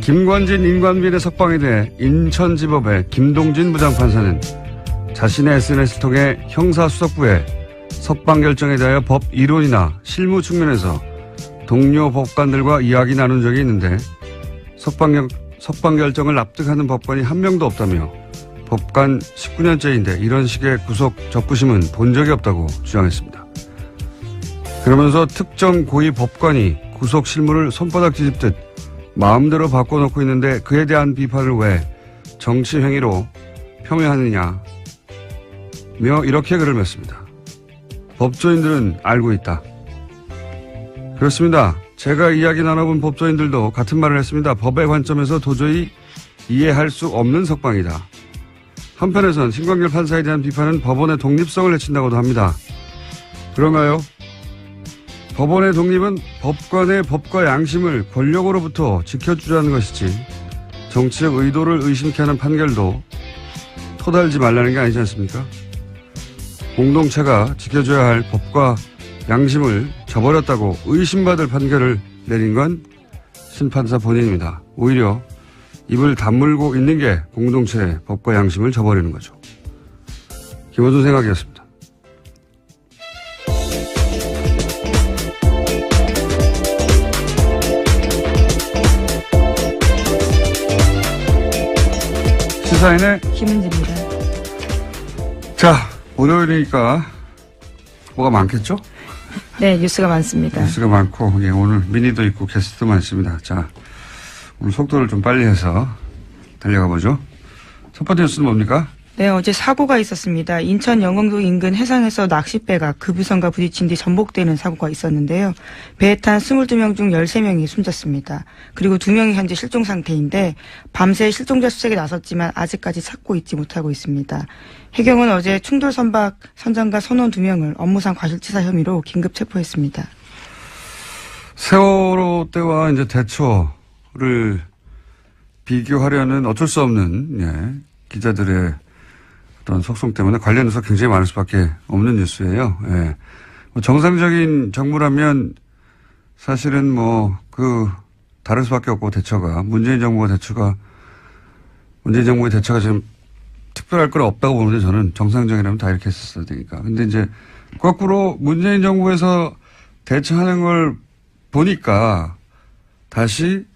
김관진 인관비리 석방에 대해 인천지법의 김동진 부장판사는 자신의 SNS를 통해 형사수석부에 석방 결정에 대하여 법 이론이나 실무 측면에서 동료 법관들과 이야기 나눈 적이 있는데 석방 결정을 납득하는 법관이 한 명도 없다며 법관 19년째인데 이런 식의 구속 적부심은 본 적이 없다고 주장했습니다. 그러면서 특정 고위 법관이 구속 실무를 손바닥 뒤집듯 마음대로 바꿔놓고 있는데 그에 대한 비판을 왜 정치 행위로 폄훼하느냐며 이렇게 글을 맺습니다. 법조인들은 알고 있다. 그렇습니다. 제가 이야기 나눠본 법조인들도 같은 말을 했습니다. 법의 관점에서 도저히 이해할 수 없는 석방이다. 한편에선 신광열 판사에 대한 비판은 법원의 독립성을 해친다고도 합니다. 그런가요? 법원의 독립은 법관의 법과 양심을 권력으로부터 지켜주자는 것이지 정치적 의도를 의심케 하는 판결도 토달지 말라는 게 아니지 않습니까? 공동체가 지켜줘야 할 법과 양심을 저버렸다고 의심받을 판결을 내린 건 심판사 본인입니다. 오히려 입을 다물고 있는 게 공동체의 법과 양심을 저버리는 거죠. 김원준 생각이었습니다. 시사인의 김은지입니다. 자, 월요일이니까 뭐가 많겠죠? 네, 뉴스가 많습니다. 뉴스가 많고, 예, 오늘 미니도 있고 게스트도 많습니다. 자, 오늘 속도를 좀 빨리 해서 달려가 보죠. 첫 번째 뉴스는 뭡니까? 네, 어제 사고가 있었습니다. 인천 영흥도 인근 해상에서 낚싯배가 급유선과 부딪힌 뒤 전복되는 사고가 있었는데요. 배에 탄 22명 중 13명이 숨졌습니다. 그리고 2명이 현재 실종 상태인데 밤새 실종자 수색에 나섰지만 아직까지 찾고 있지 못하고 있습니다. 해경은 어제 충돌 선박 선장과 선원 2명을 업무상 과실치사 혐의로 긴급 체포했습니다. 세월호 때와 이제 대처를 비교하려는 어쩔 수 없는, 예, 기자들의 어떤 속성 때문에 관련해서 굉장히 많을 수밖에 없는 뉴스예요. 예. 뭐 정상적인 정부라면 사실은 다를 수밖에 없고 대처가, 문재인 정부의 대처가 지금 특별할 건 없다고 보는데 저는 정상적이라면 다 이렇게 했었어야 되니까. 근데 이제 거꾸로 문재인 정부에서 대처하는 걸 보니까 다시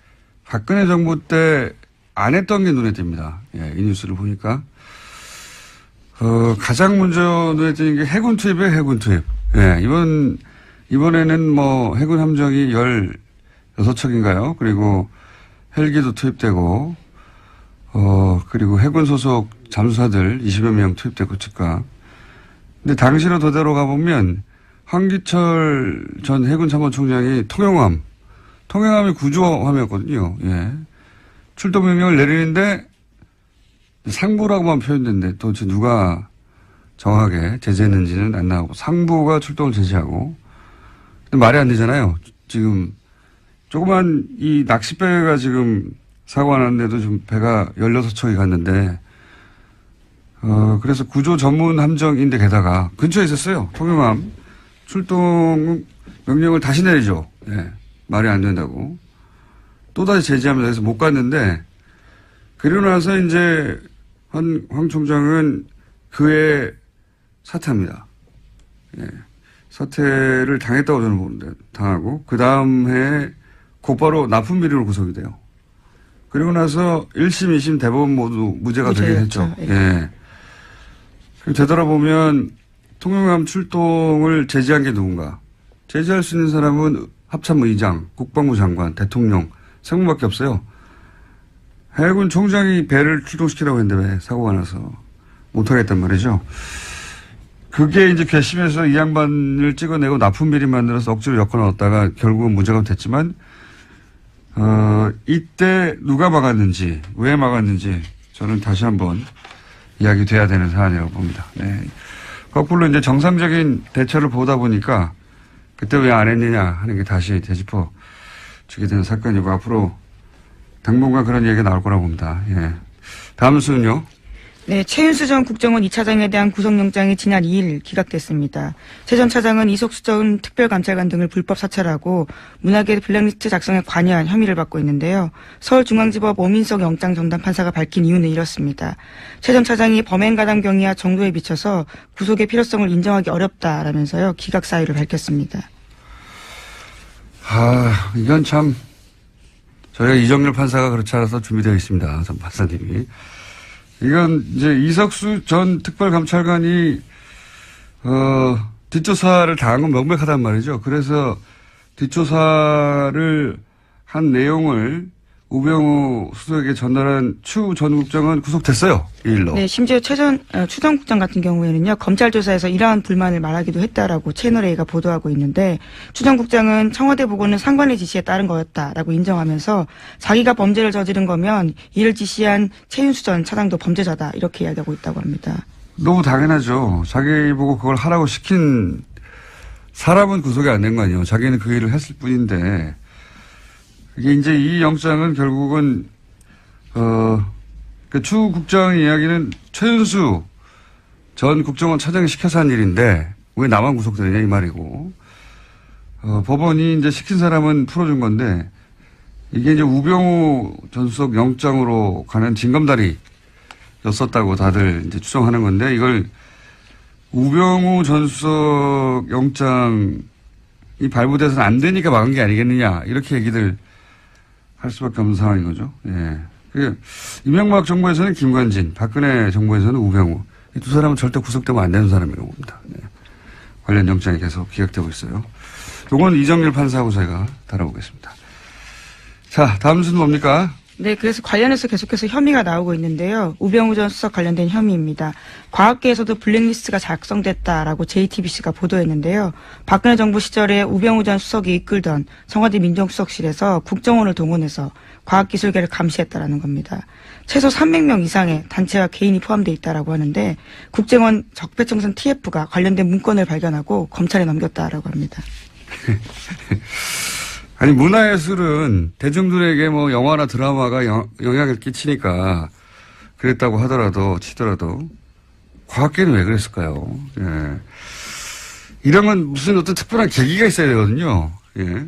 박근혜 정부 때 안 했던 게 눈에 띕니다. 예, 이 뉴스를 보니까. 가장 먼저 눈에 띄는 게 해군 투입이에요, 해군 투입. 예, 이번에는 해군 함정이 16척인가요? 그리고 헬기도 투입되고, 그리고 해군 소속 잠수사들 20여 명 투입되고 즉각. 근데 당시로 되돌아 가보면 황기철 전 해군 참모총장이 통영함이 구조함이었거든요. 예. 출동 명령을 내리는데 상부라고만 표현됐는데 도대체 누가 정확하게 제재했는지는 안 나오고 상부가 출동을 제재하고. 근데 말이 안 되잖아요. 지금 조그만 이 낚싯배가 지금 사고가 났는데도 지금 배가 16척이 갔는데 그래서 구조 전문 함정인데 게다가 근처에 있었어요. 통영함. 출동 명령을 다시 내리죠. 예. 말이 안 된다고. 또다시 제지하면서 해서 못 갔는데, 그러고 나서 이제 황 총장은 그에 사퇴합니다. 예. 사퇴를 당했다고 저는 보는데, 당하고, 그 다음 해에 곧바로 납품비리로 구속이 돼요. 그리고 나서 1심, 2심 대법원 모두 무죄가 되긴 했죠. 예. 예. 되돌아보면 통영함 출동을 제지한 게 누군가? 제지할 수 있는 사람은 합참의장, 국방부 장관, 대통령, 상무밖에 없어요. 해군 총장이 배를 출동시키라고 했는데 왜 사고가 나서 못하겠단 말이죠. 그게 이제 괘씸해서 이 양반을 찍어내고 납품비리 만들어서 억지로 엮어 넣었다가 결국은 무죄가 됐지만, 이때 누가 막았는지, 왜 막았는지 저는 다시 한번 이야기 돼야 되는 사안이라고 봅니다. 네. 거꾸로 이제 정상적인 대처를 보다 보니까 그때 왜 안 했느냐 하는 게 다시 되짚어 주게 되는 사건이고 앞으로 당분간 그런 얘기가 나올 거라고 봅니다. 예. 다음 수는요? 네, 최윤수 전 국정원 2차장에 대한 구속영장이 지난 2일 기각됐습니다. 최 전 차장은 이석수 전 특별감찰관 등을 불법 사찰하고 문화계 블랙리스트 작성에 관여한 혐의를 받고 있는데요. 서울중앙지법 오민석 영장전담 판사가 밝힌 이유는 이렇습니다. 최 전 차장이 범행 가담 경위와 정도에 비춰서 구속의 필요성을 인정하기 어렵다라면서요. 기각 사유를 밝혔습니다. 이건 참 저희가 이정렬 판사가 그렇지 않아서 준비되어 있습니다. 전 판사님이. 이건 이제 이석수 전 특별감찰관이 뒷조사를 당한 건 명백하단 말이죠. 그래서 뒷조사를 한 내용을 우병우 수석에게 전달한 추 전 국장은 구속됐어요. 이 일로. 네, 심지어 추 전 국장 같은 경우에는요. 검찰 조사에서 이러한 불만을 말하기도 했다라고 채널A가 보도하고 있는데 추 전 국장은 청와대 보고는 상관의 지시에 따른 거였다라고 인정하면서 자기가 범죄를 저지른 거면 이를 지시한 최윤수 전 차장도 범죄자다 이렇게 이야기하고 있다고 합니다. 너무 당연하죠. 자기 보고 그걸 하라고 시킨 사람은 구속이 안 된 거 아니에요. 자기는 그 일을 했을 뿐인데 이게 이제 이 영장은 결국은 그 추 국장 이야기는 최윤수 전 국정원 차장이 시켜서 한 일인데 왜 나만 구속되느냐 이 말이고 법원이 이제 시킨 사람은 풀어준 건데 이게 이제 우병우 전 수석 영장으로 가는 징검다리였었다고 다들 이제 추정하는 건데 이걸 우병우 전 수석 영장이 발부돼서는 안 되니까 막은 게 아니겠느냐 이렇게 얘기들 할 수밖에 없는 상황인 거죠. 예. 이명박 정부에서는 김관진, 박근혜 정부에서는 우병우. 이 두 사람은 절대 구속되면 안 되는 사람이라고 봅니다. 네. 관련 영장이 계속 기각되고 있어요. 요건 이정렬 판사하고 저희가 다뤄보겠습니다. 자, 다음 순 뭡니까? 네, 그래서 관련해서 계속해서 혐의가 나오고 있는데요. 우병우 전 수석 관련된 혐의입니다. 과학계에서도 블랙리스트가 작성됐다라고 JTBC가 보도했는데요. 박근혜 정부 시절에 우병우 전 수석이 이끌던 청와대 민정수석실에서 국정원을 동원해서 과학기술계를 감시했다라는 겁니다. 최소 300명 이상의 단체와 개인이 포함되어 있다라고 하는데 국정원 적폐청산 TF가 관련된 문건을 발견하고 검찰에 넘겼다라고 합니다. 아니 문화예술은 대중들에게 뭐 영화나 드라마가 영향을 끼치니까 그랬다고 하더라도 치더라도 과학계는 왜 그랬을까요? 예. 이런 건 무슨 어떤 특별한 계기가 있어야 되거든요. 예.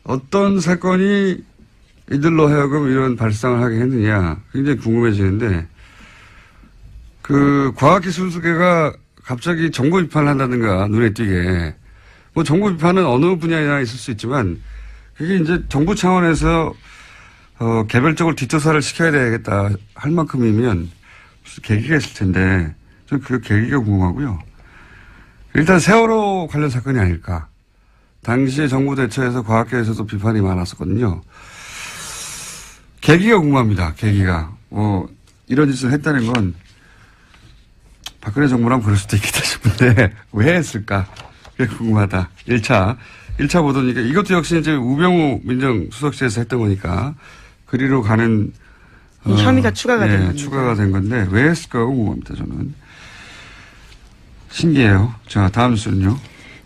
어떤 사건이 이들로 하여금 이런 발상을 하게 했느냐 굉장히 궁금해지는데 그 과학기술계가 갑자기 정부 비판을 한다든가 눈에 띄게 뭐 정부 비판은 어느 분야에나 있을 수 있지만 그게 이제 정부 차원에서 개별적으로 뒷조사를 시켜야 되겠다 할 만큼이면 무슨 계기가 있을 텐데 저는 그 계기가 궁금하고요. 일단 세월호 관련 사건이 아닐까. 당시에 정부 대처에서 과학계에서도 비판이 많았었거든요. 계기가 궁금합니다. 계기가. 이런 짓을 했다는 건 박근혜 정부라면 그럴 수도 있겠다 싶은데 왜 했을까? 그게 궁금하다. 1차 보도니까 이것도 역시 이제 우병우 민정수석실에서 했던 거니까 그리로 가는 이 혐의가 추가가 된 겁니다. 추가가 된 건데 왜 했을까 궁금합니다. 저는. 신기해요. 자, 다음 순요.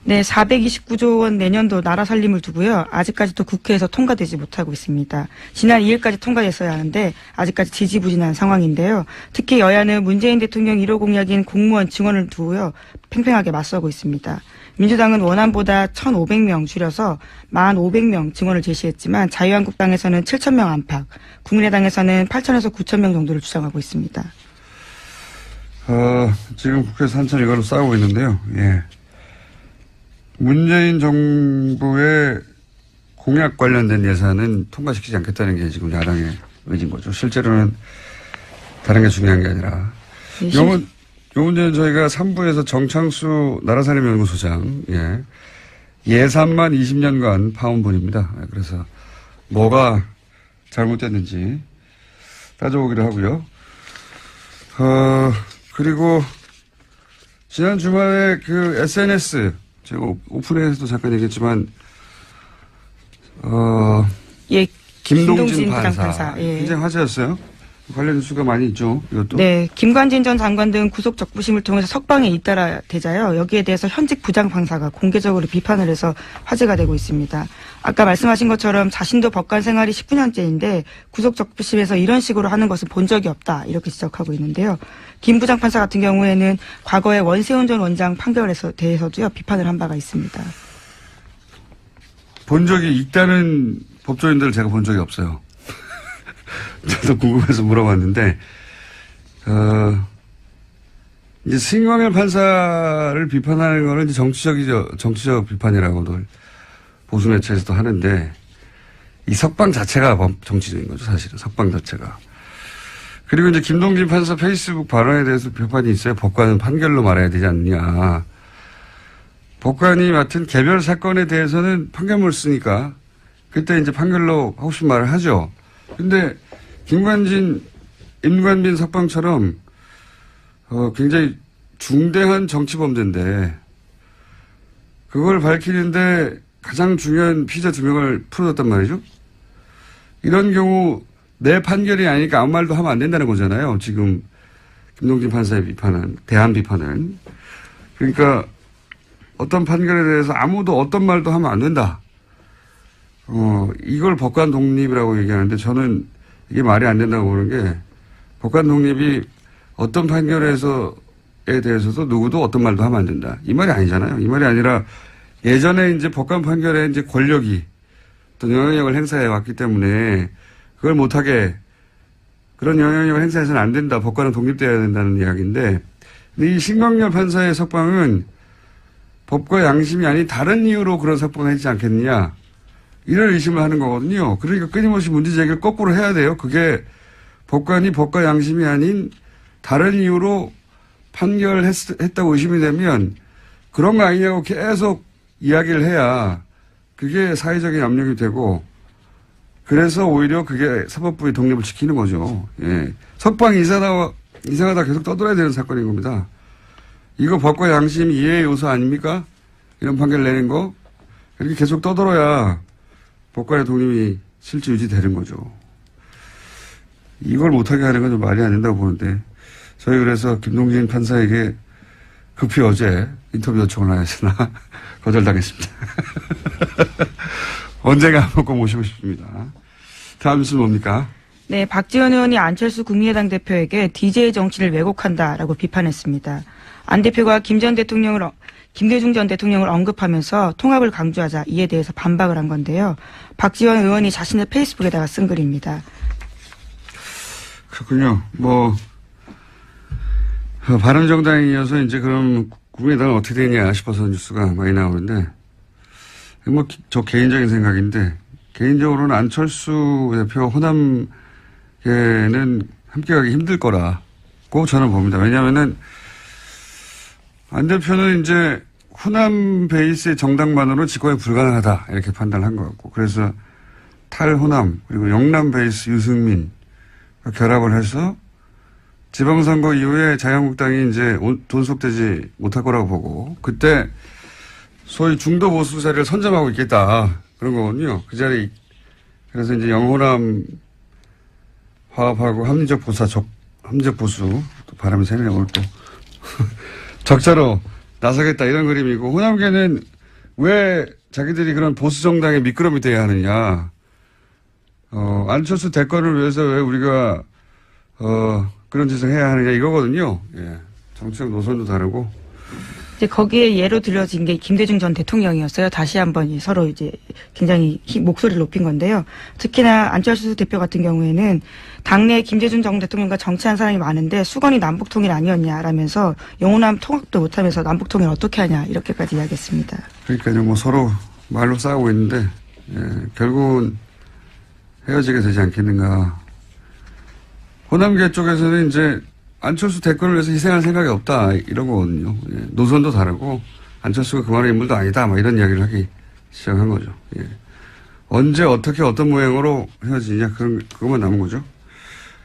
네, 429조 원 내년도 나라 살림을 두고요. 아직까지도 국회에서 통과되지 못하고 있습니다. 지난 2일까지 통과됐어야 하는데 아직까지 지지부진한 상황인데요. 특히 여야는 문재인 대통령 1호 공약인 공무원 증원을 두고요. 팽팽하게 맞서고 있습니다. 민주당은 원안보다 1,500명 줄여서 1,500명 증원을 제시했지만 자유한국당에서는 7,000명 안팎, 국민의당에서는 8,000에서 9,000명 정도를 주장하고 있습니다. 지금 국회에서 한참 이걸로 싸우고 있는데요. 예. 문재인 정부의 공약 관련된 예산은 통과시키지 않겠다는 게 지금 야당의 의지인 거죠. 실제로는 다른 게 중요한 게 아니라. 네, 요 문제는 저희가 3부에서 정창수 나라살림연구소장, 예산만 20년간 파온 분입니다. 그래서 뭐가 잘못됐는지 따져보기로 하고요. 그리고 지난 주말에 그 SNS, 제가 오픈에서도 잠깐 얘기했지만, 예, 김동진 판사. 예. 굉장히 화제였어요. 관련 뉴스가 많이 있죠. 이것도. 네, 김관진 전 장관 등 구속 적부심을 통해서 석방에 잇따라 되자요. 여기에 대해서 현직 부장판사가 공개적으로 비판을 해서 화제가 되고 있습니다. 아까 말씀하신 것처럼 자신도 법관 생활이 19년째인데 구속 적부심에서 이런 식으로 하는 것은 본 적이 없다. 이렇게 지적하고 있는데요. 김 부장판사 같은 경우에는 과거의 원세훈 전 원장 판결에 대해서도요. 비판을 한 바가 있습니다. 본 적이 있다는 법조인들을 제가 본 적이 없어요. 저도 궁금해서 물어봤는데, 이제 신광열 판사를 비판하는 거는 이제 정치적 비판이라고들 보수 매체에서도 하는데, 이 석방 자체가 정치적인 거죠, 사실은. 석방 자체가. 그리고 이제 김동진 판사 페이스북 발언에 대해서 비판이 있어요. 법관은 판결로 말해야 되지 않느냐. 법관이 맡은 개별 사건에 대해서는 판결문을 쓰니까, 그때 이제 판결로 하고 싶은 말을 하죠. 근데, 임관빈 석방처럼, 굉장히 중대한 정치 범죄인데, 그걸 밝히는데 가장 중요한 피의자 2명을 풀어줬단 말이죠. 이런 경우 내 판결이 아니니까 아무 말도 하면 안 된다는 거잖아요. 지금 김동진 판사의 비판은, 대한 비판은. 그러니까 어떤 판결에 대해서 아무도 어떤 말도 하면 안 된다. 이걸 법관 독립이라고 얘기하는데 저는 이게 말이 안 된다고 보는 게 법관 독립이 어떤 판결에 대해서도 누구도 어떤 말도 하면 안 된다. 이 말이 아니잖아요. 이 말이 아니라 예전에 이제 법관 판결에 이제 권력이 또 영향력을 행사해 왔기 때문에 그걸 못하게 그런 영향력을 행사해서는 안 된다. 법관은 독립되어야 된다는 이야기인데 근데 이 신광열 판사의 석방은 법과 양심이 아닌 다른 이유로 그런 석방을 했지 않겠느냐. 이런 의심을 하는 거거든요. 그러니까 끊임없이 문제 제기를 거꾸로 해야 돼요. 그게 법관이 법과 양심이 아닌 다른 이유로 판결했다고 의심이 되면 그런 거 아니냐고 계속 이야기를 해야 그게 사회적인 압력이 되고 그래서 오히려 그게 사법부의 독립을 지키는 거죠. 예. 석방이 이상하다 계속 떠들어야 되는 사건인 겁니다. 이거 법과 양심 이해의 요소 아닙니까? 이런 판결 내는 거. 이렇게 계속 떠들어야 법관의 독립이 실제 유지되는 거죠. 이걸 못하게 하는 건 좀 말이 안 된다고 보는데 저희 그래서 김동진 판사에게 급히 어제 인터뷰 요청을 하였으나 거절당했습니다. 언젠가 한번 꼭 모시고 싶습니다. 다음 뉴스는 뭡니까? 네, 박지원 의원이 안철수 국민의당 대표에게 DJ 정치를 왜곡한다라고 비판했습니다. 안 대표가 김대중 전 대통령을 언급하면서 통합을 강조하자 이에 대해서 반박을 한 건데요. 박지원 의원이 자신의 페이스북에다가 쓴 글입니다. 그렇군요. 바른정당에 이어서 이제 그럼 국민의당은 어떻게 되냐 싶어서 뉴스가 많이 나오는데, 저 개인적인 생각인데, 개인적으로는 안철수 대표 호남계는 함께 가기 힘들 거라고 저는 봅니다. 왜냐하면은, 안 대표는 이제 호남 베이스의 정당만으로 집권이 불가능하다 이렇게 판단을 한 것 같고 그래서 탈호남 그리고 영남 베이스 유승민 결합을 해서 지방선거 이후에 자유한국당이 이제 존속되지 못할 거라고 보고 그때 소위 중도 보수 자리를 선점하고 있겠다 그런 거거든요. 그 자리 그래서 이제 영호남 화합하고 합리적 보수 또 바람이 새네 오늘 또 적자로 나서겠다 이런 그림이고 호남계는 왜 자기들이 그런 보수 정당의 미끄럼이 돼야 하느냐. 안철수 대권을 위해서 왜 우리가 그런 짓을 해야 하느냐 이거거든요. 예. 정치적 노선도 다르고. 이제 거기에 예로 들려진 게 김대중 전 대통령이었어요. 다시 한번 서로 이제 굉장히 목소리를 높인 건데요. 특히나 안철수 대표 같은 경우에는 당내에 김대중 전 대통령과 정치한 사람이 많은데 수건이 남북통일 아니었냐라면서 영호남 통합도 못하면서 남북통일 어떻게 하냐 이렇게까지 이야기했습니다. 그러니까요. 서로 말로 싸우고 있는데 결국은 헤어지게 되지 않겠는가. 호남계 쪽에서는 이제 안철수 대권을 위해서 희생할 생각이 없다 이런 거거든요. 예. 노선도 다르고 안철수가 그만한 인물도 아니다 이런 이야기를 하기 시작한 거죠. 예. 언제 어떻게 어떤 모양으로 헤어지냐 그것만 남은 거죠.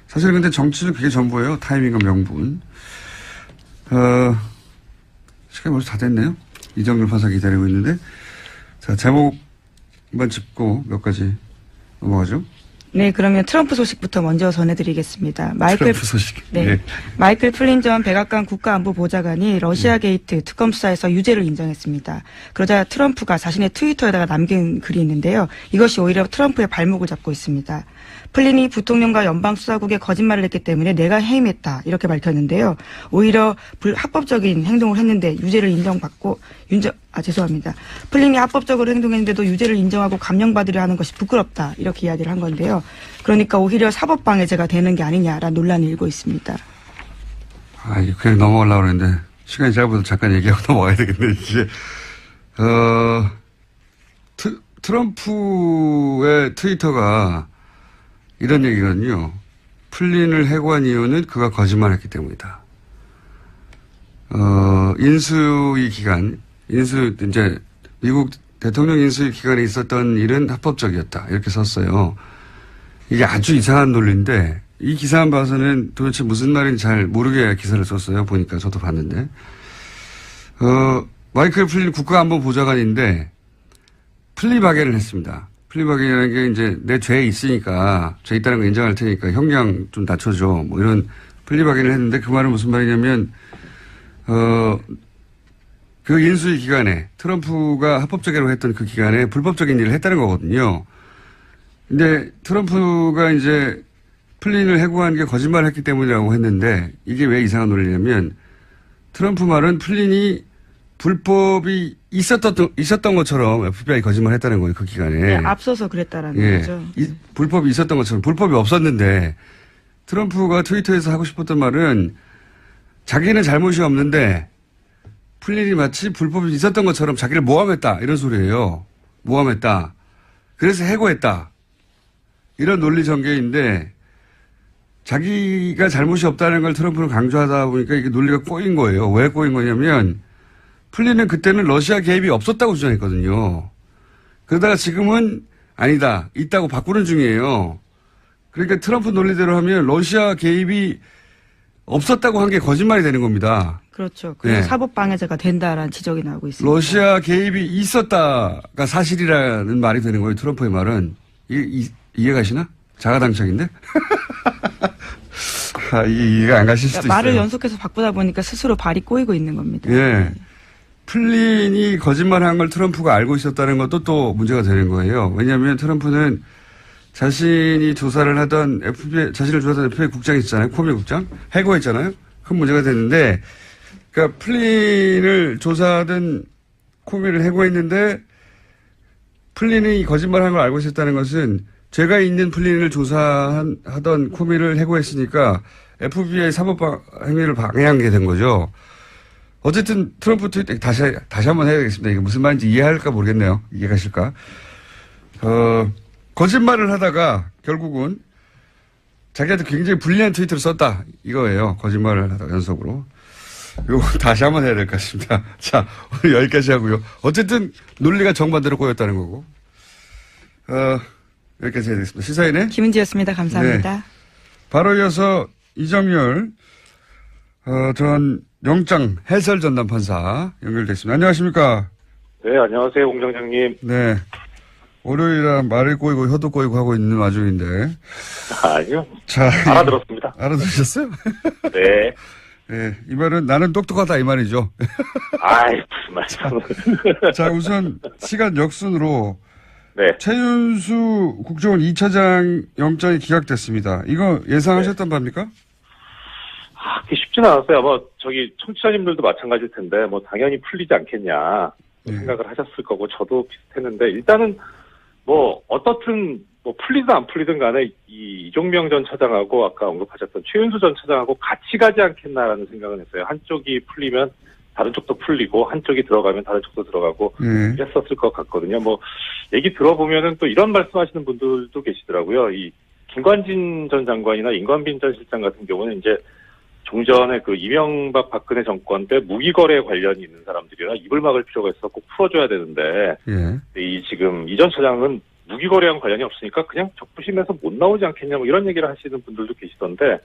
사실 근데 정치는 그게 전부예요. 타이밍과 명분. 시간이 벌써 다 됐네요. 이정열 판사 기다리고 있는데 자 제목만 짚고 몇 가지 넘어가죠. 네, 그러면 트럼프 소식부터 먼저 전해드리겠습니다. 트럼프 소식. 네. 예. 마이클 플린 전 백악관 국가안보보좌관이 러시아 게이트 특검 수사에서 유죄를 인정했습니다. 그러자 트럼프가 자신의 트위터에다가 남긴 글이 있는데요. 이것이 오히려 트럼프의 발목을 잡고 있습니다. 플린이 부통령과 연방수사국에 거짓말을 했기 때문에 내가 해임했다 이렇게 밝혔는데요. 오히려 합법적인 행동을 했는데 유죄를 인정받고 죄송합니다. 플린이 합법적으로 행동했는데도 유죄를 인정하고 감형받으려 하는 것이 부끄럽다 이렇게 이야기를 한 건데요. 그러니까 오히려 사법방해죄가 되는 게 아니냐라는 논란이 일고 있습니다. 이거 그냥 넘어가려고 그랬는데 시간이 짧아서 잠깐 얘기하고 넘어가야 되겠네. 이제 트럼프의 트위터가 이런 얘기거든요. 플린을 해고한 이유는 그가 거짓말했기 때문이다. 이제 미국 대통령 인수위 기간에 있었던 일은 합법적이었다. 이렇게 썼어요. 이게 아주 이상한 논리인데 이 기사만 봐서는 도대체 무슨 말인지 잘 모르게 기사를 썼어요. 보니까 저도 봤는데. 마이클 플린 국가안보보좌관인데 플리바게를 했습니다. 플리바게라는 게 이제 내 죄에 있으니까 죄 있다는 거 인정할 테니까 형량 좀 낮춰줘. 뭐 이런 플리바게를 했는데 그 말은 무슨 말이냐면 그 인수위 기간에 트럼프가 합법적이라고 했던 그 기간에 불법적인 일을 했다는 거거든요. 근데 트럼프가 이제 플린을 해고한 게 거짓말을 했기 때문이라고 했는데 이게 왜 이상한 논리냐면 트럼프 말은 플린이 불법이 있었던 것처럼 FBI 거짓말 했다는 거예요. 그 기간에. 네, 앞서서 그랬다라는 거죠. 불법이 있었던 것처럼 불법이 없었는데 트럼프가 트위터에서 하고 싶었던 말은 자기는 잘못이 없는데 플린이 마치 불법이 있었던 것처럼 자기를 모함했다. 이런 소리예요. 모함했다. 그래서 해고했다. 이런 논리 전개인데 자기가 잘못이 없다는 걸 트럼프는 강조하다 보니까 이게 논리가 꼬인 거예요. 왜 꼬인 거냐면 플린은 그때는 러시아 개입이 없었다고 주장했거든요. 그러다가 지금은 아니다. 있다고 바꾸는 중이에요. 그러니까 트럼프 논리대로 하면 러시아 개입이 없었다고 한 게 거짓말이 되는 겁니다. 그렇죠. 그래서 네. 사법방해죄가 된다라는 지적이 나오고 있습니다. 러시아 개입이 있었다가 사실이라는 말이 되는 거예요. 트럼프의 말은. 이해가시나? 자가당착인데? 이해가 안 가실 수도 있어요. 말을 연속해서 바꾸다 보니까 스스로 발이 꼬이고 있는 겁니다. 예. 플린이 거짓말한 걸 트럼프가 알고 있었다는 것도 또 문제가 되는 거예요. 왜냐하면 트럼프는 자신이 조사를 하던 자신을 조사하던 FBI 국장이 있잖아요. 코미 국장. 해고했잖아요. 큰 문제가 됐는데, 그러니까 플린을 조사하던 코미를 해고했는데, 플린이 거짓말한 걸 알고 있었다는 것은 죄가 있는 플린을 조사하던 코미를 해고했으니까 FBI 사법 행위를 방해한 게 된 거죠. 어쨌든 트럼프 트위터 다시 한번 해야 되겠습니다. 이게 무슨 말인지 이해할까 모르겠네요. 이해가실까? 거짓말을 하다가 결국은 자기한테 굉장히 불리한 트위터를 썼다. 이거예요. 거짓말을 하다가 연속으로. 이거 다시 한번 해야 될 것 같습니다. 자, 오늘 여기까지 하고요. 어쨌든 논리가 정반대로 꼬였다는 거고. 여기까지 해야 되겠습니다. 시사인의 김은지였습니다. 감사합니다. 네. 바로 이어서 이정열 전 영장 해설 전담 판사 연결됐습니다. 안녕하십니까? 네, 안녕하세요, 공장장님. 네. 월요일이라 말을 꼬이고 혀도 꼬이고 하고 있는 와중인데. 아니요. 자, 알아들었습니다. 알아들으셨어요? 네. 네. 이 말은 나는 똑똑하다 이 말이죠. 아이, 무슨 말씀. 자, 우선 시간 역순으로 네. 최윤수 국정원 2차장 영장이 기각됐습니다. 이거 예상하셨던 바입니까? 그게 쉽지는 않았어요. 청취자님들도 마찬가지일 텐데, 당연히 풀리지 않겠냐, 생각을 하셨을 거고, 저도 비슷했는데, 일단은, 어떻든, 풀리든 안 풀리든 간에, 이종명 전 차장하고, 아까 언급하셨던 최윤수 전 차장하고 같이 가지 않겠나라는 생각은 했어요. 한쪽이 풀리면, 다른 쪽도 풀리고, 한쪽이 들어가면 다른 쪽도 들어가고, 이랬었을 것 같거든요. 얘기 들어보면은 또 이런 말씀 하시는 분들도 계시더라고요. 김관진 전 장관이나 임관빈 전 실장 같은 경우는 이제, 종전에 이명박 박근혜 정권 때 무기거래에 관련이 있는 사람들이라 입을 막을 필요가 있어 꼭 풀어줘야 되는데, 지금 이 전 차장은 무기거래랑 관련이 없으니까 그냥 적부심에서 못 나오지 않겠냐, 이런 얘기를 하시는 분들도 계시던데,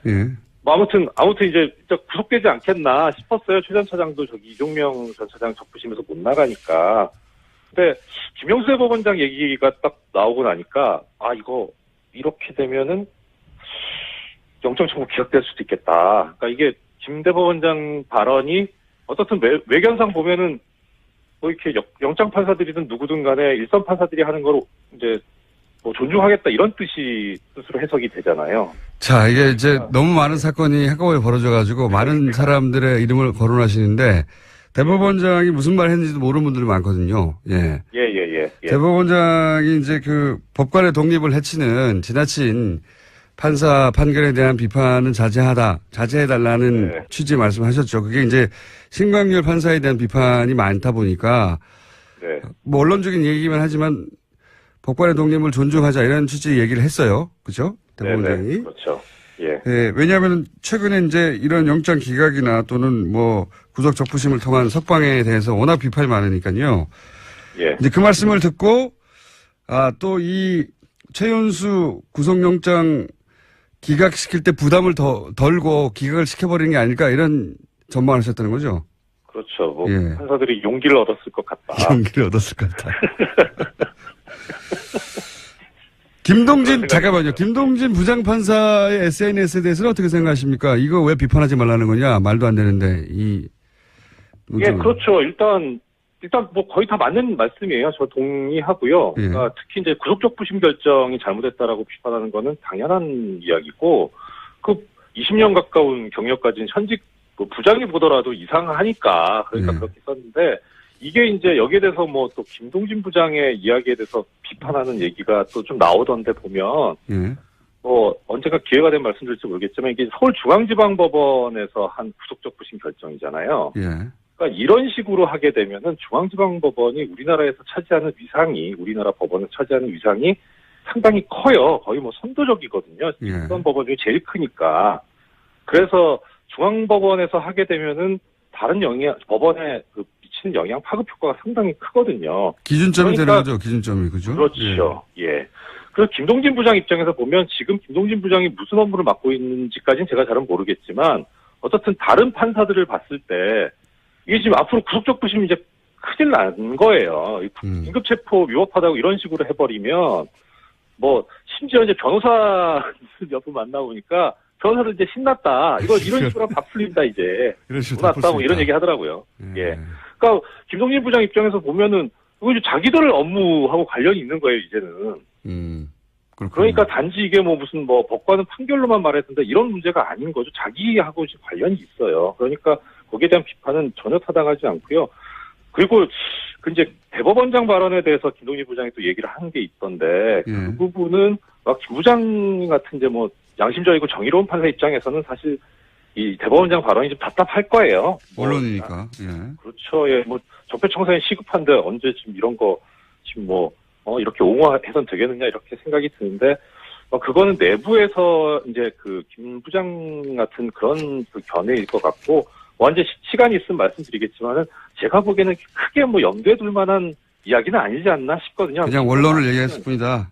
아무튼 이제 구속되지 않겠나 싶었어요. 최 전 차장도 이종명 전 차장 적부심에서 못 나가니까. 근데 김영수 대법원장 얘기가 딱 나오고 나니까, 이거 이렇게 되면은 영장 청구 기각될 수도 있겠다. 그러니까 이게 김 대법원장 발언이 어떻든 외견상 보면은 뭐 이렇게 영장 판사들이든 누구든 간에 일선 판사들이 하는 걸 이제 뭐 존중하겠다 이런 뜻이 뜻으로 해석이 되잖아요. 자, 이게 이제 너무 많은 사건이 한꺼번에 벌어져가지고 많은 사람들의 이름을 거론하시는데 대법원장이 무슨 말 했는지도 모르는 분들이 많거든요. 예. 예. 대법원장이 이제 그 법관의 독립을 해치는 지나친 판사 판결에 대한 비판은 자제해달라는 네. 취지의 말씀하셨죠. 그게 이제 신광열 판사에 대한 비판이 많다 보니까 네. 뭐 언론적인 얘기만 하지만 법관의 독립을 존중하자 이런 취지의 얘기를 했어요. 그죠? 대법원장이. 네네. 그렇죠. 예. 예, 왜냐하면 최근에 이제 이런 영장 기각이나 또는 뭐 구속 적부심을 통한 석방에 대해서 워낙 비판이 많으니까요. 예. 이제 그 말씀을 듣고 또 이 최윤수 구속영장 기각시킬 때 부담을 덜고 기각을 시켜버리는 게 아닐까 이런 전망을 하셨다는 거죠. 그렇죠. 뭐 예. 판사들이 용기를 얻었을 것 같다. 용기를 얻었을 것 같다. 김동진, 잠깐만요. 김동진 부장판사의 SNS에 대해서는 어떻게 생각하십니까? 이거 왜 비판하지 말라는 거냐? 말도 안 되는데, 예, 그렇죠. 일단 뭐 거의 다 맞는 말씀이에요. 저 동의하고요. 예. 그러니까 특히 이제 구속적 부심 결정이 잘못했다라고 비판하는 거는 당연한 이야기고, 그 20년 가까운 경력 가진 현직 뭐 부장이 보더라도 이상하니까, 그러니까 예. 그렇게 썼는데, 이게 이제 여기에 대해서 뭐 또 김동진 부장의 이야기에 대해서 비판하는 얘기가 또 좀 나오던데 보면, 예. 뭐 언젠가 기회가 되면 말씀드릴지 모르겠지만 이게 서울중앙지방법원에서 한 구속적 부심 결정이잖아요. 예. 그러니까 이런 식으로 하게 되면은 중앙지방법원이 우리나라에서 차지하는 위상이, 우리나라 법원에서 차지하는 위상이 상당히 커요. 거의 뭐 선도적이거든요. 예. 집단 법원 중에 제일 크니까. 그래서 중앙법원에서 하게 되면은 다른 법원에 그 미치는 영향 파급 효과가 상당히 크거든요. 기준점이 그러니까, 되는 거죠, 기준점이. 그죠? 그렇죠. 예. 그래서 김동진 부장 입장에서 보면 지금 김동진 부장이 무슨 업무를 맡고 있는지까지는 제가 잘은 모르겠지만 어쨌든 다른 판사들을 봤을 때 이게 지금 앞으로 구속적 부심이 이제 큰일 난 거예요. 긴급체포 위법하다고 이런 식으로 해버리면 뭐 심지어 이제 변호사 옆을 만나보니까 변호사들 이제 신났다. 이런 식으로 밥 풀린다 이제. 이런 식으로 났다 뭐 이런 얘기 하더라고요. 예. 예. 그러니까 김동진 부장 입장에서 보면은 이거 이제 자기들 업무하고 관련이 있는 거예요 이제는. 그렇군요. 그러니까 단지 이게 뭐 무슨 뭐 법관은 판결로만 말했는데 이런 문제가 아닌 거죠. 자기하고 지금 관련이 있어요. 그러니까 거기에 대한 비판은 전혀 타당하지 않고요. 그리고 그 이제 대법원장 발언에 대해서 김동진 부장이 또 얘기를 한 게 있던데 예. 그 부분은 막 김 부장 같은 이제 뭐 양심적이고 정의로운 판사 입장에서는 사실 이 대법원장 발언이 좀 답답할 거예요. 언론이니까. 예. 그렇죠. 예, 뭐 적폐청산이 시급한데 언제 지금 이런 거 지금 뭐 이렇게 옹호해선 되겠느냐 이렇게 생각이 드는데 그거는 내부에서 이제 그 김 부장 같은 그런 그 견해일 것 같고 언제 시간이 있으면 말씀드리겠지만은 제가 보기에는 크게 뭐 염두에 둘 만한 이야기는 아니지 않나 싶거든요. 그냥 원론을 얘기했을 뿐이다.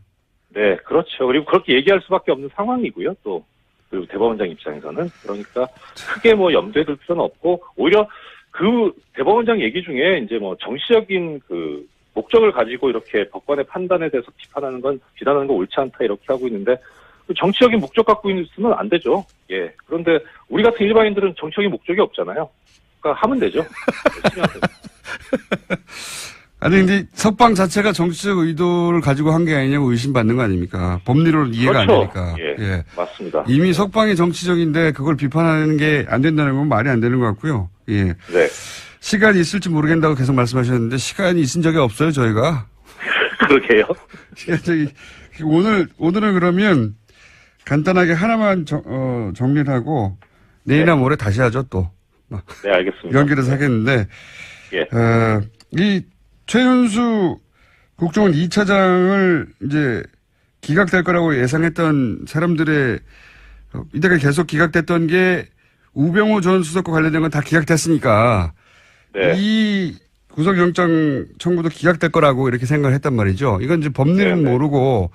네, 그렇죠. 그리고 그렇게 얘기할 수밖에 없는 상황이고요. 또 그리고 대법원장 입장에서는 그러니까 크게 뭐 염두에 둘 필요는 없고 오히려 그 대법원장 얘기 중에 이제 뭐 정치적인 그 목적을 가지고 이렇게 법관의 판단에 대해서 비난하는 건 옳지 않다 이렇게 하고 있는데 정치적인 목적 갖고 있으면 안 되죠. 예. 그런데 우리 같은 일반인들은 정치적인 목적이 없잖아요. 그러니까 하면 되죠. 열심히 하면 되죠. 아니, 근데 석방 자체가 정치적 의도를 가지고 한 게 아니냐고 의심받는 거 아닙니까? 법리로는 이해가 그렇죠. 안 되니까. 예. 맞습니다. 이미 석방이 정치적인데 그걸 비판하는 게 안 된다는 건 말이 안 되는 것 같고요. 예. 네. 시간이 있을지 모르겠다고 계속 말씀하셨는데 시간이 있은 적이 없어요, 저희가. 그러게요. 오늘은 그러면 간단하게 하나만 정리를 하고 내일이나 모레 다시 하죠, 또. 네, 알겠습니다. 연결해서 하겠는데. 예. 이 최윤수 국정원 2차장을 이제 기각될 거라고 예상했던 사람들의 이때가 계속 기각됐던 게 우병우 전 수석과 관련된 건 다 기각됐으니까 네. 이 구속영장 청구도 기각될 거라고 이렇게 생각을 했단 말이죠. 이건 이제 법리는 네네. 모르고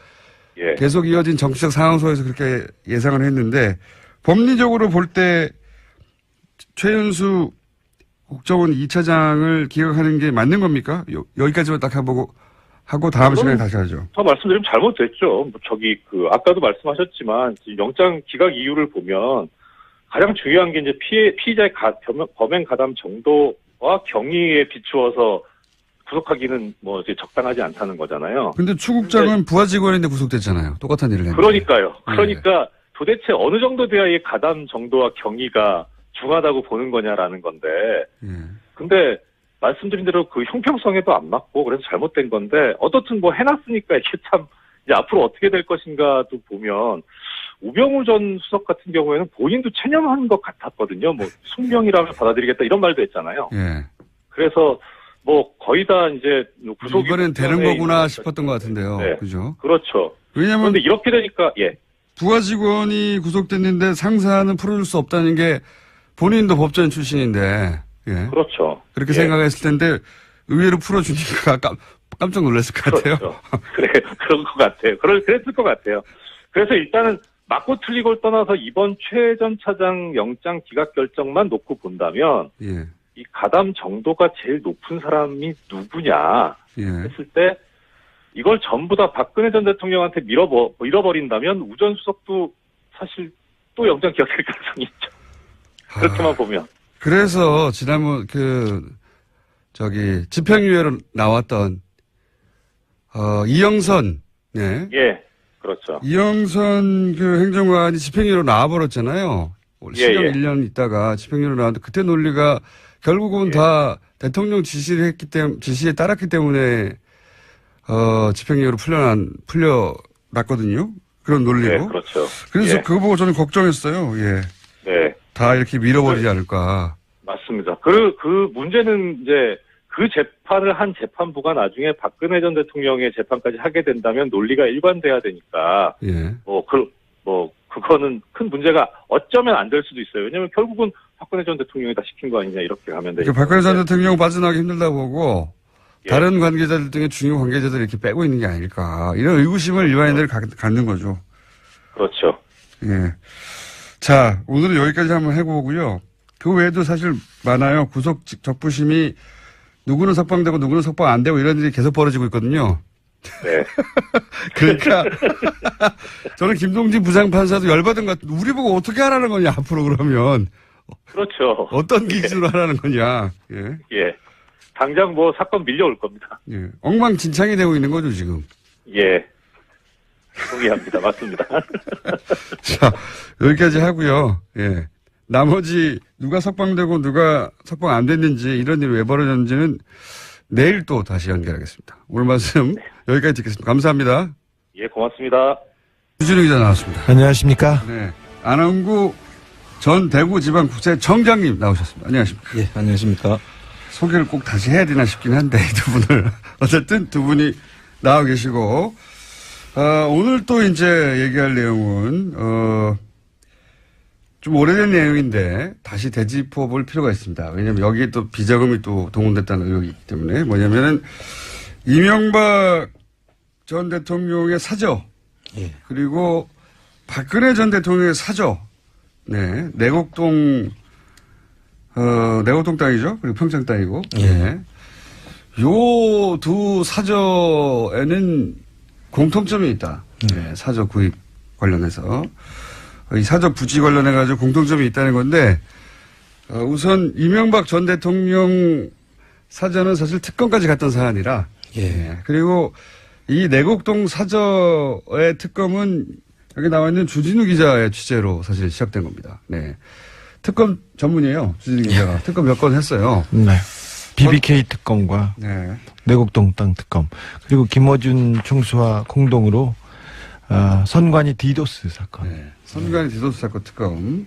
예. 계속 이어진 정치적 상황 속에서 그렇게 예상을 했는데 법리적으로 볼 때 최윤수 국정원 2차장을 기각하는 게 맞는 겁니까? 여기까지만 딱 하고 다음 시간에 다시 하죠. 더 말씀드리면 잘못됐죠. 아까도 말씀하셨지만, 영장 기각 이유를 보면, 가장 중요한 게 이제 피의자의 범행 가담 정도와 경위에 비추어서 구속하기는 이제 적당하지 않다는 거잖아요. 근데 추국장은 부하 직원인데 구속됐잖아요. 똑같은 일을 했는데. 그러니까요. 그러니까 도대체 어느 정도 돼야 이 가담 정도와 경위가 중하다고 보는 거냐라는 건데. 예. 근데 말씀드린 대로 그 형평성에도 안 맞고 그래서 잘못된 건데 어떻든 해놨으니까 이게 참 이제 앞으로 어떻게 될 것인가도 보면 우병우 전 수석 같은 경우에는 본인도 체념한 것 같았거든요. 숙명이라면 받아들이겠다 이런 말도 했잖아요. 예. 그래서 거의 다 이제 구속이 이번엔 되는 거구나 싶었던 것 같은데요. 네. 그죠? 그렇죠. 왜냐면 그런데 이렇게 되니까 부하 직원이 구속됐는데 상사는 풀어줄 수 없다는 게 본인도 법조인 출신인데 그렇죠. 그렇게 생각했을 텐데 의외로 풀어주니까 깜짝 놀랐을 것 같아요. 그렇죠. 그런 것 같아요. 그랬을 것 같아요. 그래서 일단은 맞고 틀리고를 떠나서 이번 최 전 차장 영장 기각 결정만 놓고 본다면 이 가담 정도가 제일 높은 사람이 누구냐 했을 때 이걸 전부 다 박근혜 전 대통령한테 밀어버린다면 우 전 수석도 사실 또 영장 기각될 가능성이 있죠. 그렇게만 보면. 그래서 지난번 집행유예로 나왔던 이영선 그렇죠. 이영선 행정관이 집행유예로 나와버렸잖아요. 시경 1년 있다가 집행유예로 나왔는데 그때 논리가 결국은 다 대통령 지시에 따랐기 때문에 집행유예로 풀려났거든요. 그런 논리로. 그렇죠. 그래서 그거 보고 저는 걱정했어요. 다 이렇게 밀어버리지 않을까. 맞습니다. 그 문제는 이제 그 재판을 한 재판부가 나중에 박근혜 전 대통령의 재판까지 하게 된다면 논리가 일관돼야 되니까. 그거는 큰 문제가 어쩌면 안 될 수도 있어요. 왜냐면 결국은 박근혜 전 대통령이 다 시킨 거 아니냐 이렇게 가면 되니까. 박근혜 전 대통령 빠져나가기 힘들다 보고 다른 관계자들 등의 중요 관계자들 이렇게 빼고 있는 게 아닐까. 이런 의구심을 일반인들이 갖는 거죠. 그렇죠. 자, 오늘은 여기까지 한번 해보고요. 그 외에도 사실 많아요. 구속 적부심이 누구는 석방되고 누구는 석방 안 되고 이런 일이 계속 벌어지고 있거든요. 그러니까 저는 김동진 부장판사도 열받은 것 같아요. 우리 보고 어떻게 하라는 거냐 앞으로 그러면. 그렇죠. 어떤 기준으로 하라는 거냐. 당장 사건 밀려올 겁니다. 엉망진창이 되고 있는 거죠 지금. 동의합니다. 맞습니다. 자, 여기까지 하고요. 나머지 누가 석방되고 누가 석방 안 됐는지 이런 일이 왜 벌어졌는지는 내일 또 다시 연결하겠습니다. 오늘 말씀 여기까지 듣겠습니다. 감사합니다. 고맙습니다. 주진우 기자 나왔습니다. 안녕하십니까? 안흥구 전 대구지방국세청장님 나오셨습니다. 안녕하십니까? 안녕하십니까? 소개를 꼭 다시 해야 되나 싶긴 한데 두 분을 어쨌든 두 분이 나와 계시고 오늘 또 이제 얘기할 내용은 좀 오래된 내용인데 다시 되짚어 볼 필요가 있습니다. 왜냐하면 여기에 또 비자금이 또 동원됐다는 의혹이 있기 때문에 뭐냐면은 이명박 전 대통령의 사저 그리고 박근혜 전 대통령의 사저 내곡동 땅이죠. 그리고 평창 땅이고 요 두 사저에는 공통점이 있다. 사저 구입 관련해서. 이 사저 부지 관련해가지고 공통점이 있다는 건데, 우선 이명박 전 대통령 사저는 사실 특검까지 갔던 사안이라, 그리고 이 내곡동 사저의 특검은 여기 나와 있는 주진우 기자의 취재로 사실 시작된 겁니다. 특검 전문이에요. 주진우 기자가. 특검 몇 건 했어요. BBK 특검과 내곡동 땅 특검 그리고 김어준 총수와 공동으로 선관위 디도스 사건. 선관위 디도스 사건 특검.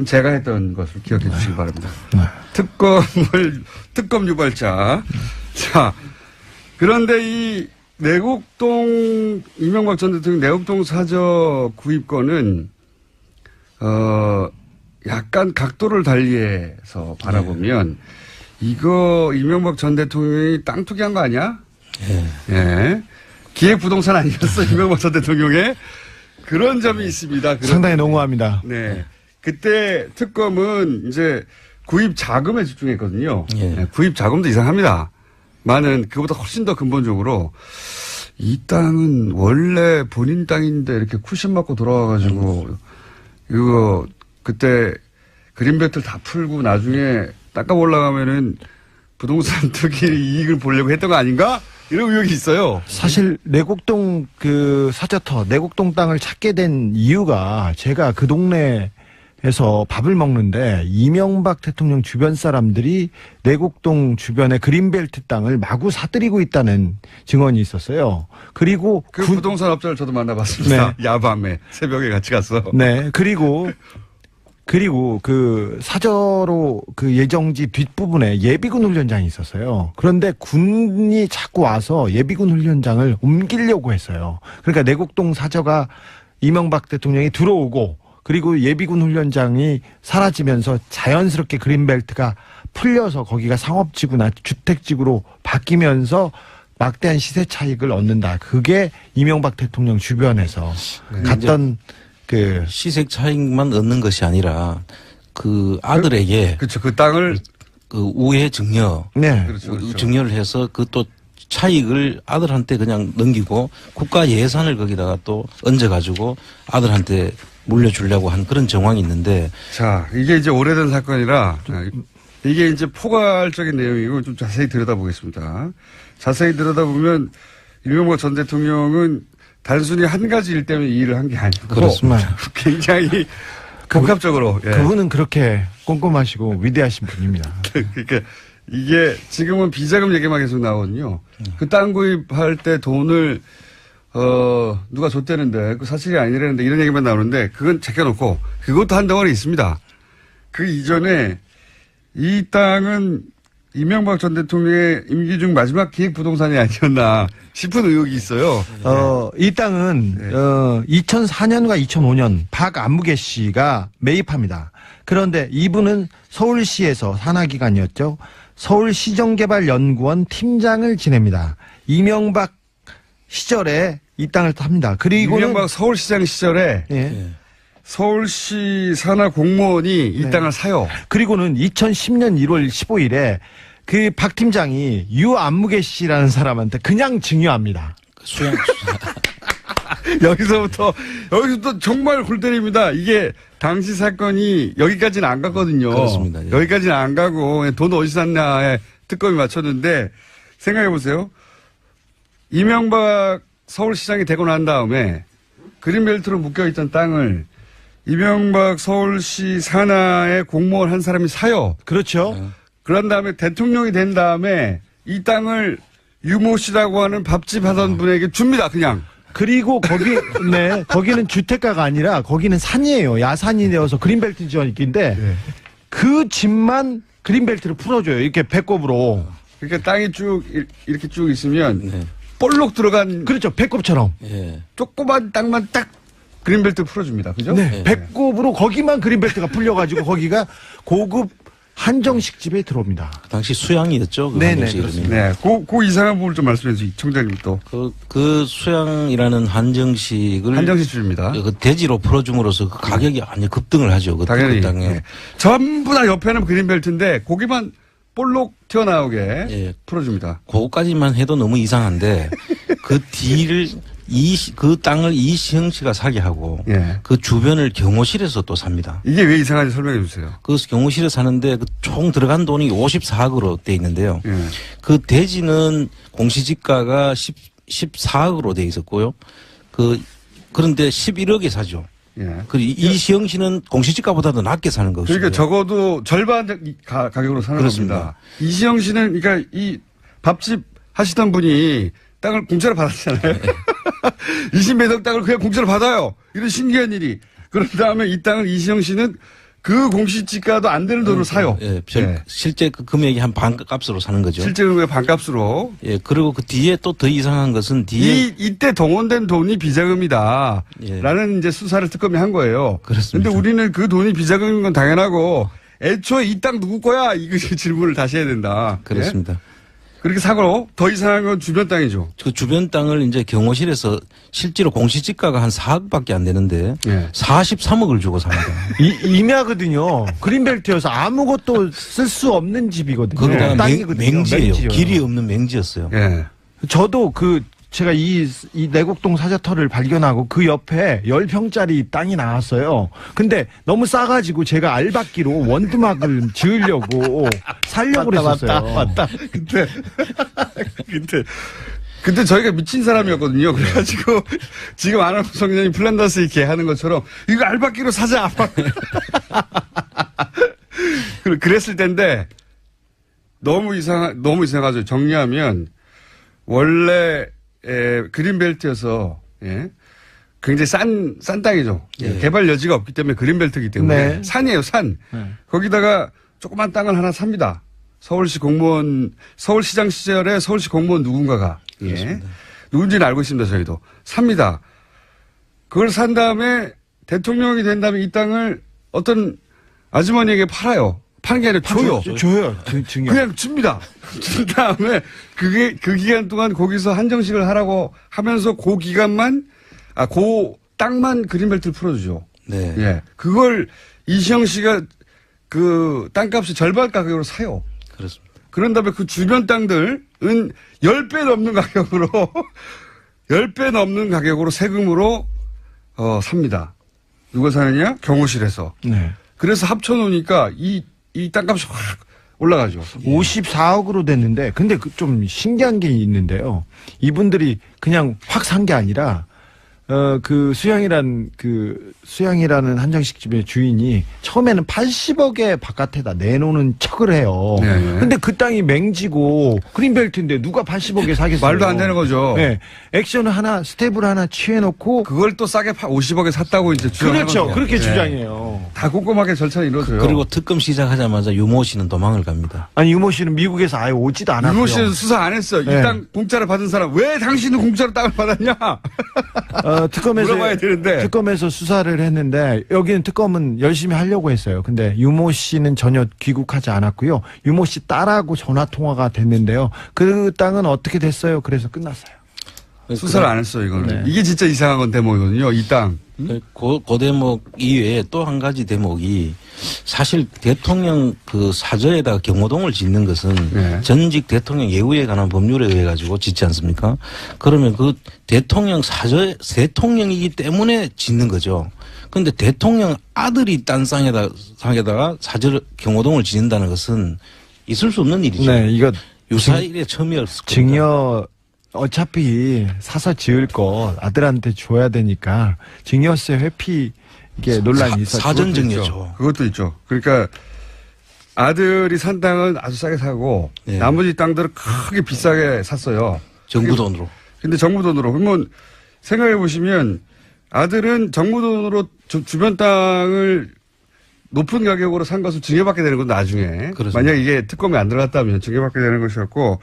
제가 했던 것을 기억해 주시기 바랍니다. 특검 유발자. 자, 그런데 이 내곡동, 이명박 전 대통령 내곡동 사저 구입권은, 약간 각도를 달리해서 바라보면, 이거 이명박 전 대통령이 땅 투기한 거 아니야? 기획부동산 아니었어, 이명박 전 대통령의? 그런 점이 있습니다. 상당히 농후합니다. 그때 특검은 이제 구입 자금에 집중했거든요. 구입 자금도 이상합니다. 많은 그보다 훨씬 더 근본적으로 이 땅은 원래 본인 땅인데 이렇게 쿠션 맞고 돌아와가지고 이거 그때 그린벨트를 다 풀고 나중에 땅값 올라가면은 부동산 투기 이익을 보려고 했던 거 아닌가? 이런 의혹이 있어요. 사실 내곡동 그 사저터 내곡동 땅을 찾게 된 이유가 제가 그 동네에서 밥을 먹는데 이명박 대통령 주변 사람들이 내곡동 주변의 그린벨트 땅을 마구 사들이고 있다는 증언이 있었어요. 그리고 그 부동산 업자를 저도 만나봤습니다. 네. 야밤에 새벽에 같이 가서. 네. 그리고 그 사저로 그 예정지 뒷부분에 예비군 훈련장이 있었어요. 그런데 군이 자꾸 와서 예비군 훈련장을 옮기려고 했어요. 그러니까 내곡동 사저가 이명박 대통령이 들어오고 그리고 예비군 훈련장이 사라지면서 자연스럽게 그린벨트가 풀려서 거기가 상업지구나 주택지구로 바뀌면서 막대한 시세 차익을 얻는다. 그게 이명박 대통령 주변에서 갔던 그 시세 차익만 얻는 것이 아니라 그 아들에게 그렇죠. 그 땅을 그 우회 증여, 네. 그렇죠. 증여를 해서 그 또 차익을 아들한테 그냥 넘기고 국가 예산을 거기다가 또 얹어가지고 아들한테 물려주려고 한 그런 정황이 있는데. 자, 이게 이제 오래된 사건이라 이게 이제 포괄적인 내용이고 좀 자세히 들여다보겠습니다. 자세히 들여다보면 이명박 전 대통령은 단순히 한 가지 일 때문에 이 일을 한 게 아니고 그렇습니다. 굉장히 복합적으로. 예. 그분은 그렇게 꼼꼼하시고 위대하신 분입니다. 그러니까 이게 지금은 비자금 얘기만 계속 나오거든요. 그 땅 구입할 때 돈을 누가 줬대는데 그 사실이 아니라는데 이런 얘기만 나오는데 그건 제껴놓고 그것도 한 덩어리 있습니다. 그 이전에 이 땅은 이명박 전 대통령의 임기 중 마지막 기획 부동산이 아니었나 싶은 의혹이 있어요. 이 땅은 2004년과 2005년 박안무개 씨가 매입합니다. 그런데 이분은 서울시에서 산하기관이었죠. 서울시정개발연구원 팀장을 지냅니다. 이명박 시절에 이 땅을 탑니다. 그리고 이명박 서울시장 시절에 예. 서울시 산하 공무원이 이 땅을 사요. 그리고는 2010년 1월 15일에 그 박 팀장이 유안무개 씨라는 사람한테 그냥 증여합니다. 수양 여기서부터 정말 골 때립니다. 이게 당시 사건이 여기까지는 안 갔거든요. 그렇습니다. 예. 여기까지는 안 가고 돈 어디서 샀냐에 특검이 맞췄는데 생각해 보세요. 이명박 서울시장이 되고 난 다음에 그린벨트로 묶여있던 땅을 이명박 서울시 산하의 공무원 한 사람이 사요. 그렇죠. 그런 다음에 대통령이 된 다음에 이 땅을 유모 씨라고 하는 밥집 하던 분에게 줍니다. 그냥. 그리고 거기는 주택가가 아니라 거기는 산이에요. 야산이 되어서 그린벨트 지역인데 그 집만 그린벨트를 풀어줘요. 이렇게 배꼽으로. 그러니까 땅이 이렇게 쭉 있으면 네. 볼록 들어간 그렇죠. 배꼽처럼. 예. 조그만 땅만 딱 그린벨트 풀어줍니다. 그죠? 네. 배꼽으로 거기만 그린벨트가 풀려가지고 거기가 고급 한정식 집에 들어옵니다. 그 당시 수양이었죠. 그 네네, 한정식 이름이. 네. 그 이상한 부분을 좀 말씀해 주세요. 청장님 또. 그 수양이라는 한정식을 한정식 주입니다. 그 대지로 풀어줌으로써 그 가격이 완전 급등을 하죠. 그 당연히. 땅에. 네. 전부 다 옆에는 그린벨트인데 거기만 볼록 튀어나오게 예. 풀어줍니다. 그거까지만 해도 너무 이상한데 그 뒤를 그 땅을 이시영 씨가 사게 하고 예. 그 주변을 경호실에서 또 삽니다. 이게 왜 이상한지 설명해 주세요. 그 경호실에 사는데 그 총 들어간 돈이 54억으로 돼 있는데요. 예. 그 대지는 공시지가가 14억으로 돼 있었고요. 그런데 11억에 사죠. 예. 이시영 씨는 공시지가보다도 낮게 사는 것이죠. 그러니까 적어도 절반 가격으로 사는 그렇습니다. 겁니다. 이시영 씨는 그러니까 이 밥집 하시던 분이 땅을 공짜로 받았잖아요. 20매덕 땅을 그냥 공짜로 받아요. 이런 신기한 일이. 그런 다음에 이 땅을 이시영 씨는 그 공시지가도 안 되는 돈으로 사요. 예, 예. 실제 그 금액이 한 반값으로 사는 거죠. 실제 금액의 반값으로. 예, 그리고 그 뒤에 또 더 이상한 것은 뒤에 이때 동원된 돈이 비자금이다. 예. 라는 이제 수사를 특검이 한 거예요. 그렇습니다. 근데 우리는 그 돈이 비자금인 건 당연하고 애초에 이 땅 누구 거야? 이거 질문을 다시 해야 된다. 그렇습니다. 그렇게 사고 더 이상한 건 주변 땅이죠. 그 주변 땅을 이제 경호실에서 실제로 공시지가가 한 4억밖에 안 되는데 예. 43억을 주고 삽니다. 임야거든요. 그린벨트여서 아무것도 쓸 수 없는 집이거든요. 거기다가 땅이거든요. 맹지예요. 맹지요. 길이 없는 맹지였어요. 예. 저도 제가 이 내곡동 사자터를 발견하고 그 옆에 10평짜리 땅이 나왔어요. 근데 너무 싸가지고 제가 알박기로 원두막을 지으려고 살려고 그랬었어요. 맞다. 그때 저희가 미친 사람이었거든요. 그래가지고 지금 안원구 청년이 플란다스 이렇게 하는 것처럼 이거 알박기로 사자. 그랬을 텐데 너무 이상하죠. 정리하면 원래 그린벨트여서 굉장히 싼 땅이죠. 예. 개발 여지가 없기 때문에 그린벨트이기 때문에 네. 산이에요, 산. 거기다가 조그만 땅을 하나 삽니다. 서울시장 시절에 서울시 공무원 누군가가 누군지는 알고 있습니다. 저희도 삽니다. 그걸 산 다음에 대통령이 된 다음에 이 땅을 어떤 아주머니에게 팔아요. 파는 게 아니라 줘요. 줘요. 증여. 그냥 줍니다. 준 다음에 그 기간 동안 거기서 한정식을 하라고 하면서 그 땅만 그린벨트를 풀어주죠. 네. 예. 그걸 이시영 씨가 그 땅값이 절반 가격으로 사요. 그렇습니다. 그런 다음에 그 주변 땅들은 10배 넘는 가격으로, 10배 넘는 가격으로 세금으로, 삽니다. 누가 사느냐? 경호실에서. 네. 그래서 합쳐놓으니까 이 땅값이 확 올라가죠. 54억으로 됐는데, 근데 좀 신기한 게 있는데요. 이분들이 그냥 확 산 게 아니라, 수양이라는 한정식 집의 주인이 처음에는 80억에 바깥에다 내놓는 척을 해요. 네, 네. 근데 그 땅이 맹지고 그린벨트인데 누가 80억에 사겠어요? 말도 안 되는 거죠. 네. 스텝을 하나 취해놓고. 그걸 또 싸게 50억에 샀다고 이제 주장하는 그렇죠. 거죠. 그렇게 네. 주장해요. 다 꼼꼼하게 절차를 이루어져요. 그리고 특검 시작하자마자 유모 씨는 도망을 갑니다. 아니, 유모 씨는 미국에서 아예 오지도 않았고요. 유모 씨는 수사 안 했어요. 네. 이 땅 공짜로 받은 사람 왜 당신은 공짜로 땅을 받았냐? 물어봐야 되는데. 특검에서 수사를 했는데 여기는 특검은 열심히 하려고 했어요. 근데 유모 씨는 전혀 귀국하지 않았고요. 유모 씨 딸하고 전화 통화가 됐는데요. 그 땅은 어떻게 됐어요? 그래서 끝났어요. 수사를 안 했어요, 이거는. 네. 이게 진짜 이상한 건 대목이거든요, 이 땅. 그 대목 이외에 또 한 가지 대목이 사실 대통령 그 사저에다가 경호동을 짓는 것은 네. 전직 대통령 예우에 관한 법률에 의해 가지고 짓지 않습니까? 그러면 그 대통령 대통령이기 때문에 짓는 거죠. 그런데 대통령 아들이 딴 땅에다가 사저 경호동을 짓는다는 것은 있을 수 없는 일이죠. 네, 이거 유사일에 처음이었을 겁니다. 증여 어차피 사서 지을 거 아들한테 줘야 되니까 증여세 회피 이게 논란이 있었죠. 사전 증여죠. 그것도 있죠. 그러니까 아들이 산 땅은 아주 싸게 사고 네. 나머지 땅들은 크게 비싸게 샀어요. 정부 돈으로. 근데 정부 돈으로. 그러면 생각해 보시면 아들은 정부 돈으로 주변 땅을 높은 가격으로 산 것을 증여받게 되는 건 나중에. 그렇습니다. 만약 이게 특검에 안 들어갔다면 증여받게 되는 것이었고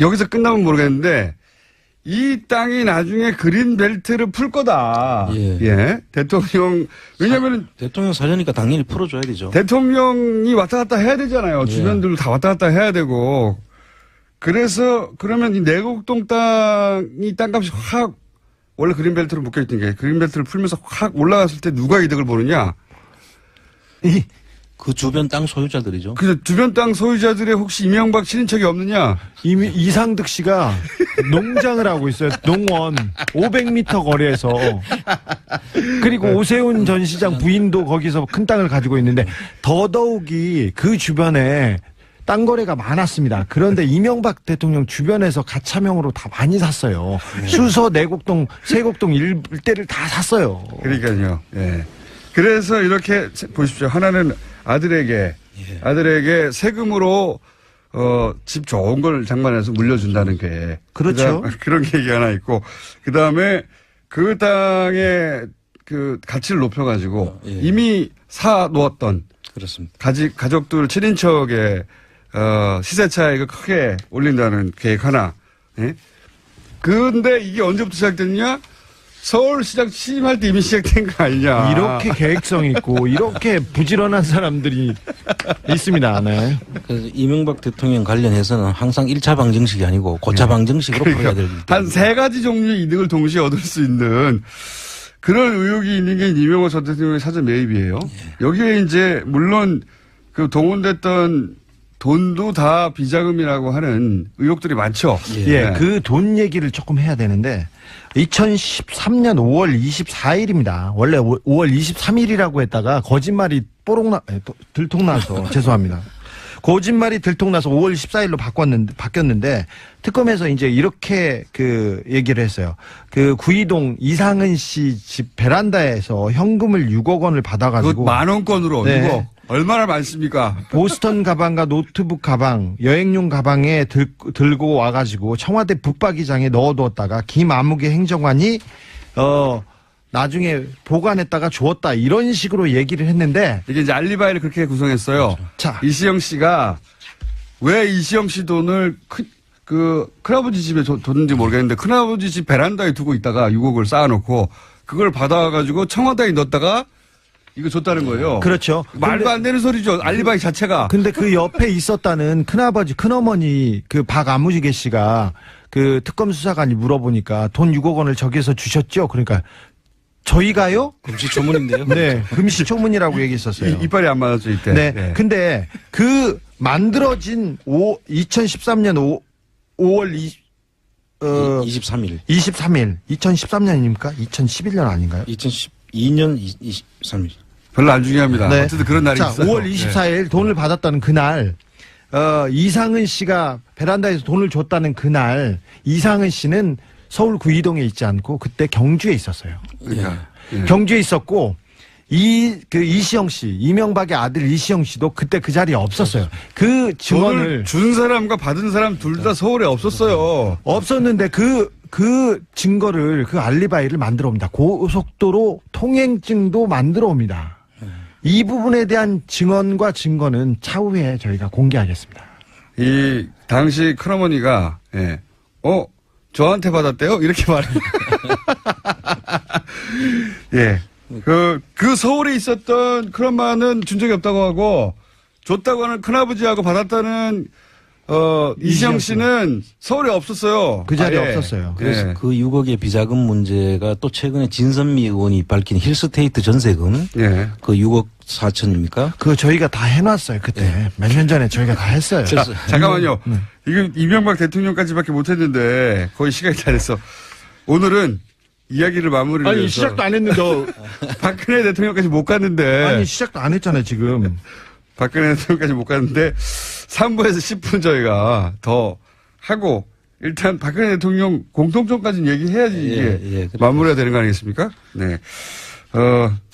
여기서 끝나면 모르겠는데 이 땅이 나중에 그린벨트를 풀 거다. 예. 대통령, 왜냐면은 대통령 사저니까 당연히 풀어줘야 되죠. 대통령이 왔다 갔다 해야 되잖아요. 예. 주변들도 다 왔다 갔다 해야 되고. 그래서 그러면 이 내곡동 땅이 땅값이 확 원래 그린벨트로 묶여있던 게 그린벨트를 풀면서 확 올라갔을 때 누가 이득을 보느냐. 그 주변 땅 소유자들이죠. 그 주변 땅 소유자들의 혹시 이명박 친인척이 없느냐. 이미 이상득 씨가 농장을 하고 있어요. 농원 500m 거리에서. 그리고 오세훈 전 시장 부인도 거기서 큰 땅을 가지고 있는데 더더욱이 그 주변에 땅 거래가 많았습니다. 그런데 이명박 대통령 주변에서 가차명으로 다 많이 샀어요. 수서, 내곡동, 세곡동 일대를 다 샀어요. 그러니까요. 예. 그래서 이렇게 보십시오. 하나는 아들에게 세금으로 집 좋은 걸 장만해서 물려준다는 게 그렇죠. 그런 계획이 하나 있고 그다음에 그 땅의 그 가치를 높여가지고 예. 이미 사 놓았던 그렇습니다. 가족들 친인척의 시세 차익을 크게 올린다는 계획 하나. 예? 근데 이게 언제부터 시작됐냐? 서울시장 취임할 때 이미 시작된 거 아니냐. 이렇게 계획성 있고 이렇게 부지런한 사람들이 있습니다. 네. 그래서 이명박 대통령 관련해서는 항상 1차 방정식이 아니고 고차 방정식으로 풀어야 되기 때문에. 한 세 가지 종류의 이득을 동시에 얻을 수 있는 그런 의혹이 있는 게 이명박 전 대통령의 사전 매입이에요. 여기에 이제 물론 그 동원됐던 돈도 다 비자금이라고 하는 의혹들이 많죠. 예, 그 돈 얘기를 조금 해야 되는데 2013년 5월 24일입니다. 원래 5월 23일이라고 했다가 거짓말이 들통나서 죄송합니다. 거짓말이 들통나서 5월 14일로 바뀌었는데 특검에서 이제 이렇게 그 얘기를 했어요. 그 구이동 이상은 씨 집 베란다에서 현금을 6억 원을 받아가지고 만 원권으로 네. 6억. 얼마나 많습니까? 보스턴 가방과 노트북 가방, 여행용 가방에 들고 와가지고 청와대 붙박이장에 넣어두었다가 김아무개 행정관이 나중에 보관했다가 주었다 이런 식으로 얘기를 했는데 이게 이제 알리바이를 그렇게 구성했어요. 자, 이시영 씨가 왜 이시영 씨 돈을 큰아버지 집에 뒀는지 모르겠는데 큰아버지 집 베란다에 두고 있다가 6억을 쌓아놓고 그걸 받아가지고 청와대에 넣었다가 이거 줬다는 거예요. 그렇죠. 말도 안 되는 소리죠. 알리바이 자체가. 근데 그 옆에 있었다는 큰아버지, 큰어머니 그 박아무개 씨가 그 특검 수사관이 물어보니까 돈 6억 원을 저기에서 주셨죠? 그러니까 저희가요? 금시초문인데요. 네, 금시초문이라고 얘기했었어요. 이빨이 안 맞았죠 이때. 네. 근데 그 만들어진 2013년 5월 23일. 2013년입니까? 2011년 아닌가요? 2012년 23일. 별로 안 중요합니다. 네. 어쨌든 그런 날이 자, 있어요. 5월 24일 돈을 받았다는 그날, 이상은 씨가 베란다에서 돈을 줬다는 그날, 이상은 씨는 서울 구이동에 있지 않고 그때 경주에 있었어요. 그러니까. 예. 경주에 있었고, 이시영 씨, 이명박의 아들 이시영 씨도 그때 그 자리에 없었어요. 그 증언을. 돈을 준 사람과 받은 사람 둘 다 서울에 없었어요. 없었는데 그 증거를, 그 알리바이를 만들어 옵니다. 고속도로 통행증도 만들어 옵니다. 이 부분에 대한 증언과 증거는 차후에 저희가 공개하겠습니다. 이 당시 큰어머니가 저한테 받았대요? 이렇게 말해요. 예. 그 서울에 있었던 큰엄마는 준 적이 없다고 하고 줬다고 하는 큰아버지하고 받았다는 이시영 씨는 서울에 없었어요. 그 자리에 아예. 없었어요. 그래서 예. 그 6억의 비자금 문제가 또 최근에 진선미 의원이 밝힌 힐스테이트 전세금 예. 그 6억 4천입니까? 그거 저희가 다 해놨어요. 그때 몇 년 전에 저희가 다 했어요. 그래서 잠깐만요. 이거 이명박 대통령까지밖에 못했는데 거의 시간이 다 됐어. 오늘은 이야기를 마무리를 아니 해서 시작도 안 했는데 박근혜 대통령까지 못 갔는데 아니 시작도 안 했잖아요 지금. 박근혜 대통령까지 못 갔는데 3부에서 10분 저희가 더 하고 일단 박근혜 대통령 공통점까지는 얘기해야지 이게 마무리가 되는 거 아니겠습니까? 네.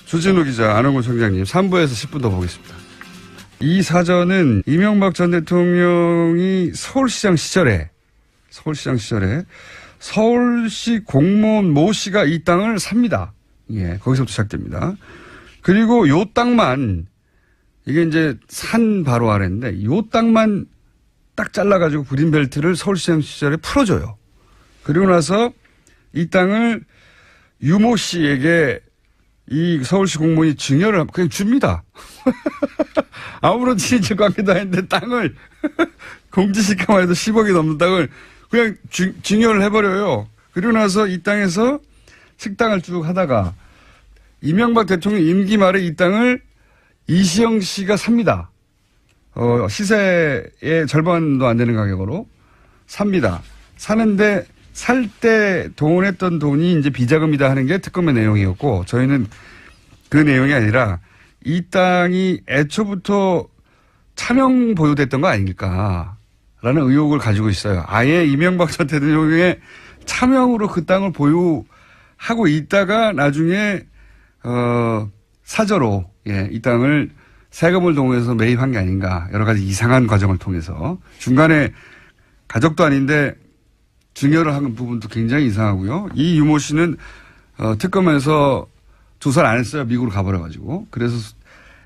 주진우 기자, 안홍근 총장님 3부에서 10분 더 보겠습니다. 이 사전은 이명박 전 대통령이 서울시장 시절에 서울시 공무원 모 씨가 이 땅을 삽니다. 예, 거기서부터 시작됩니다. 그리고 요 땅만 이게 이제 산 바로 아래인데 요 땅만 딱 잘라가지고 그린벨트를 서울시장 시절에 풀어줘요. 그리고 나서 이 땅을 유모 씨에게 이 서울시 공무원이 증여를 그냥 줍니다. 아무런 친인척 관계도 아닌데 땅을 공지시가만 해도 10억이 넘는 땅을 그냥 증여를 해버려요. 그리고 나서 이 땅에서 식당을 쭉 하다가 이명박 대통령 임기 말에 이 땅을 이시영 씨가 삽니다. 시세의 절반도 안 되는 가격으로 삽니다. 사는데 살 때 동원했던 돈이 이제 비자금이다 하는 게 특검의 내용이었고 저희는 그 내용이 아니라 이 땅이 애초부터 차명 보유됐던 거 아닐까라는 의혹을 가지고 있어요. 아예 이명박 전 대통령의 차명으로 그 땅을 보유하고 있다가 나중에 사저로 이 땅을 세금을 동원해서 매입한 게 아닌가 여러 가지 이상한 과정을 통해서 중간에 가족도 아닌데 증여를 한 부분도 굉장히 이상하고요. 이 유모 씨는 특검에서 조사를 안 했어요. 미국으로 가버려가지고. 그래서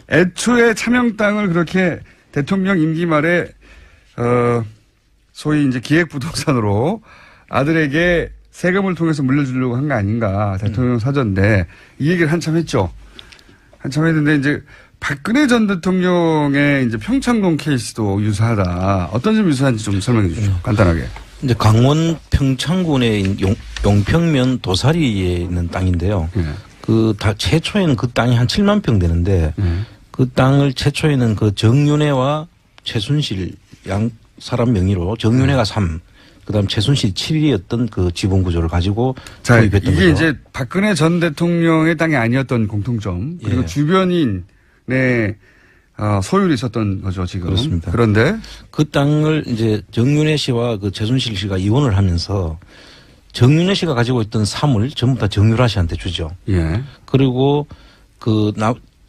애초에 차명 땅을 그렇게 대통령 임기 말에 소위 이제 기획부동산으로 아들에게 세금을 통해서 물려주려고 한 거 아닌가. 대통령 사저인데 이 얘기를 한참 했죠. 한참 했는데 이제 박근혜 전 대통령의 이제 평창동 케이스도 유사하다. 어떤 점 유사한지 좀 설명해 주시죠. 간단하게. 이제 강원 평창군의 용평면 도사리에 있는 땅인데요. 예. 최초에는 그 땅이 한 7만 평 되는데 그 땅을 최초에는 그 정윤회와 최순실 양 사람 명의로 정윤회가 3, 그다음 최순실 7이었던 그 지분 구조를 가지고 자, 이게 도입했던 거죠. 이제 박근혜 전 대통령의 땅이 아니었던 공통점 그리고 예. 주변인의 소유를 있었던 거죠 지금. 그렇습니다. 그런데 그 땅을 이제 정윤회 씨와 그 최순실 씨가 이혼을 하면서 정윤회 씨가 가지고 있던 사물 전부 다 정유라 씨한테 주죠. 예. 그리고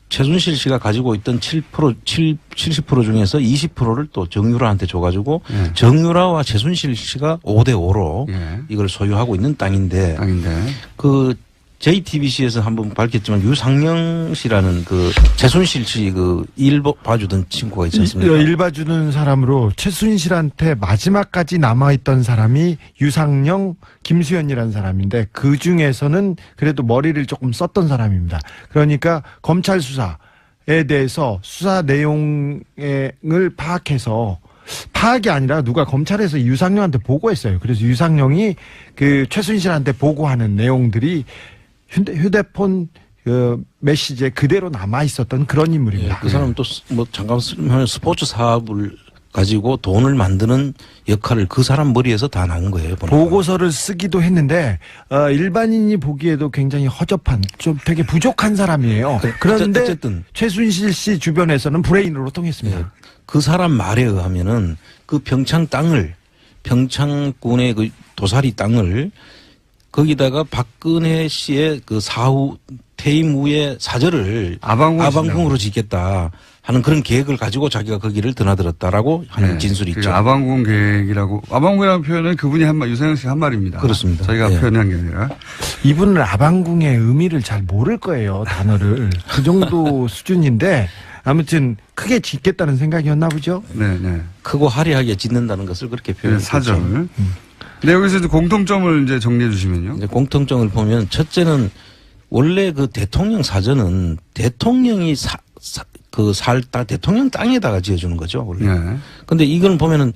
최순실 씨가 가지고 있던 70% 중에서 20%를 또 정유라한테 줘가지고 예. 정유라와 최순실 씨가 5대5로 예. 이걸 소유하고 있는 땅인데 땅인데. 그 JTBC에서 한번 밝혔지만 유상영 씨라는 그 최순실 씨 그 일 봐주던 친구가 있지 않습니까? 일 봐주는 사람으로 최순실한테 마지막까지 남아있던 사람이 유상영, 김수현이라는 사람인데 그 중에서는 그래도 머리를 조금 썼던 사람입니다. 그러니까 검찰 수사에 대해서 수사 내용을 파악해서 파악이 아니라 누가 검찰에서 유상영한테 보고했어요. 그래서 유상영이 그 최순실한테 보고하는 내용들이 휴대폰 그 메시지에 그대로 남아 있었던 그런 인물입니다. 예, 그 사람은 또 뭐 잠깐 설명하면 스포츠 사업을 가지고 돈을 만드는 역할을 그 사람 머리에서 다 나온 거예요. 보니까. 보고서를 쓰기도 했는데 일반인이 보기에도 굉장히 허접한 좀 되게 부족한 사람이에요. 그런데 어쨌든 최순실 씨 주변에서는 브레인으로 통했습니다. 예, 그 사람 말에 의하면은 그 평창군의 그 도사리 땅을 거기다가 박근혜 씨의 그 사후 퇴임 후에 사저를 아방궁으로 짓겠다 하는 그런 계획을 가지고 자기가 거기를 드나들었다라고 하는 네. 진술이 있죠. 그러니까 아방궁 계획이라고. 아방궁이라는 표현은 그분이 유상영 씨가 한 말입니다. 그렇습니다. 저희가 예. 표현한 게 아니라. 이분은 아방궁의 의미를 잘 모를 거예요. 단어를. 그 정도 수준인데 아무튼 크게 짓겠다는 생각이었나 보죠. 네, 네. 크고 화려하게 짓는다는 것을 그렇게 표현했죠. 사절. 네, 여기서 이제 공통점을 이제 정리해 주시면요. 이제 공통점을 보면 첫째는 원래 그 대통령 사저는 대통령이 대통령 땅에다가 지어주는 거죠, 원래. 네. 근데 이건 보면은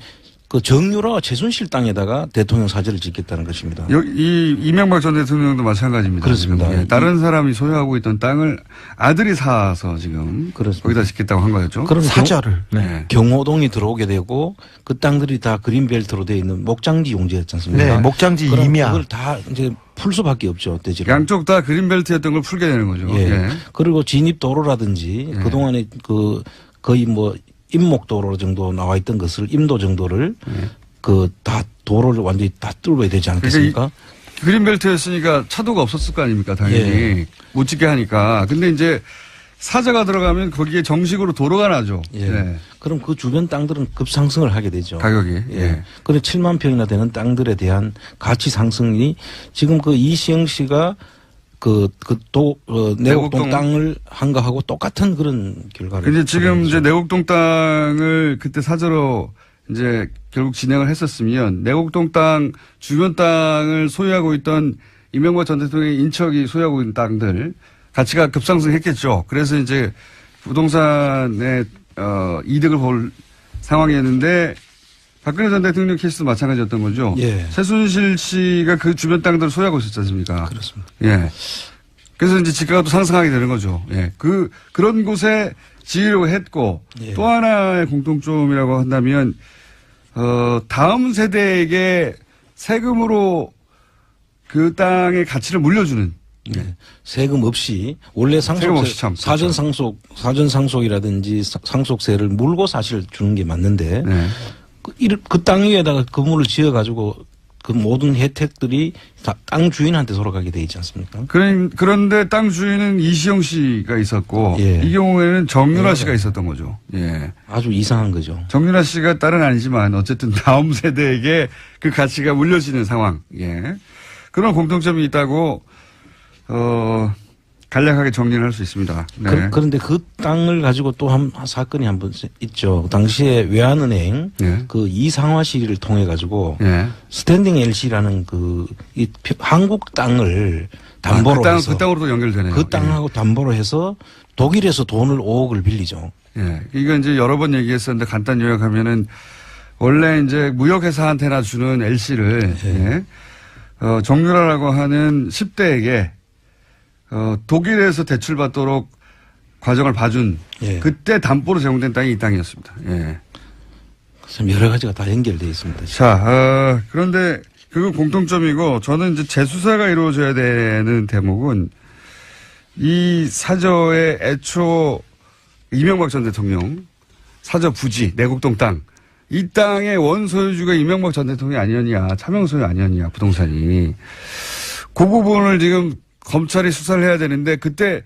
그 정유라와 최순실 땅에다가 대통령 사저를 짓겠다는 것입니다. 이 이명박 전 대통령도 마찬가지입니다. 그렇습니다. 지금. 예, 다른 사람이 소유하고 있던 땅을 아들이 사서 지금 그렇습니다. 거기다 짓겠다고 한 거였죠. 그럼 사절을. 네. 경호동이 들어오게 되고 그 땅들이 다 그린벨트로 되어 있는 목장지 용지였지 않습니까? 네, 목장지 그럼 임야. 그걸 다 이제 풀 수밖에 없죠, 대지로. 양쪽 다 그린벨트였던 걸 풀게 되는 거죠. 예. 예. 그리고 진입 도로라든지 예. 그동안에 거의 뭐 임목도로 정도 나와 있던 것을 임도 정도를 다 도로를 완전히 다 뚫어야 되지 않겠습니까? 그린벨트였으니까 차도가 없었을 거 아닙니까, 당연히. 예. 못 짓게 하니까. 근데 이제 사저가 들어가면 거기에 정식으로 도로가 나죠. 예. 예. 그럼 그 주변 땅들은 급상승을 하게 되죠. 가격이. 예. 예. 그래 7만 평이나 되는 땅들에 대한 가치 상승이 지금 그 이시영 씨가 내곡동 땅을 한 거하고 똑같은 그런 결과를. 근데 지금 이제 내곡동 땅을 그때 사저로 이제 결국 진행을 했었으면 내곡동 땅 주변 땅을 소유하고 있던 이명박 전 대통령의 인척이 소유하고 있는 땅들 가치가 급상승했겠죠. 그래서 이제 부동산의 이득을 볼 상황이었는데 박근혜 전 대통령 케이스도 마찬가지였던 거죠. 예. 최순실 씨가 그 주변 땅들을 소유하고 있었지 않습니까? 그렇습니다. 예. 그래서 이제 지가가 또 상승하게 되는 거죠. 예. 그런 곳에 지으려고 했고 예. 또 하나의 공통점이라고 한다면 다음 세대에게 세금으로 그 땅의 가치를 물려주는. 네. 세금 없이 원래 세금 없이 참, 사전 상속이라든지 상속세를 물고 사실 주는 게 맞는데 네. 그 땅 위에다가 건물을 지어 가지고 그 모든 혜택들이 다 땅 주인한테 돌아가게 돼 있지 않습니까? 그런데 땅 주인은 이시영 씨가 있었고 예. 이 경우에는 정윤아 예. 씨가 있었던 거죠. 예. 아주 이상한 거죠. 정윤아 씨가 딸은 아니지만 어쨌든 다음 세대에게 그 가치가 물려지는 상황. 예. 그런 공통점이 있다고 간략하게 정리를 할 수 있습니다. 네. 그런데 그 땅을 가지고 또 한 사건이 한 번 있죠. 당시에 외환은행 네. 그 이상화 시리를 통해 가지고 예. 스탠딩 LC라는 한국 땅을 담보로 해서 그 땅으로도 연결되네요. 그 땅하고 담보로 해서 독일에서 돈을 5억을 빌리죠. 예. 이거 이제 여러 번 얘기했었는데 간단 요약하면은 원래 이제 무역회사한테나 주는 LC를 예. 정유라라고 하는 10대에게 독일에서 대출받도록 과정을 봐준 예. 그때 담보로 제공된 땅이 이 땅이었습니다. 예. 참 여러 가지가 다 연결되어 있습니다. 자, 그런데 그건 공통점이고 저는 이제 재수사가 이루어져야 되는 대목은 이 사저의 애초 이명박 전 대통령 사저 부지 내곡동 땅 이 땅의 원소유주가 이명박 전 대통령이 아니었냐 차명소유 아니었냐 부동산이 그 부분을 지금 검찰이 수사를 해야 되는데 그때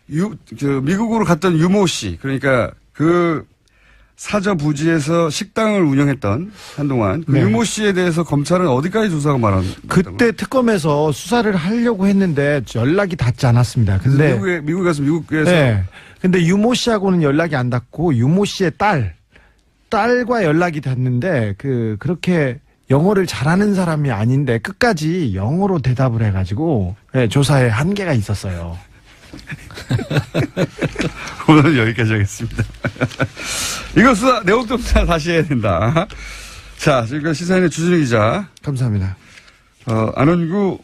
미국으로 갔던 유모 씨 그러니까 그 사저 부지에서 식당을 운영했던 한동안 그 네. 유모 씨에 대해서 검찰은 어디까지 조사가 말한 그때 특검에서 수사를 하려고 했는데 연락이 닿지 않았습니다. 근데 미국에 가서 미국에서 네. 근데 유모 씨하고는 연락이 안 닿고 유모 씨의 딸과 연락이 닿는데 그렇게 영어를 잘하는 사람이 아닌데 끝까지 영어로 대답을 해가지고 네, 조사에 한계가 있었어요. 오늘 여기까지 하겠습니다. 이거 수사 내곡동 수사 다시 해야 된다. 자, 지금까지 시사인의 주진우 기자, 감사합니다. 안원구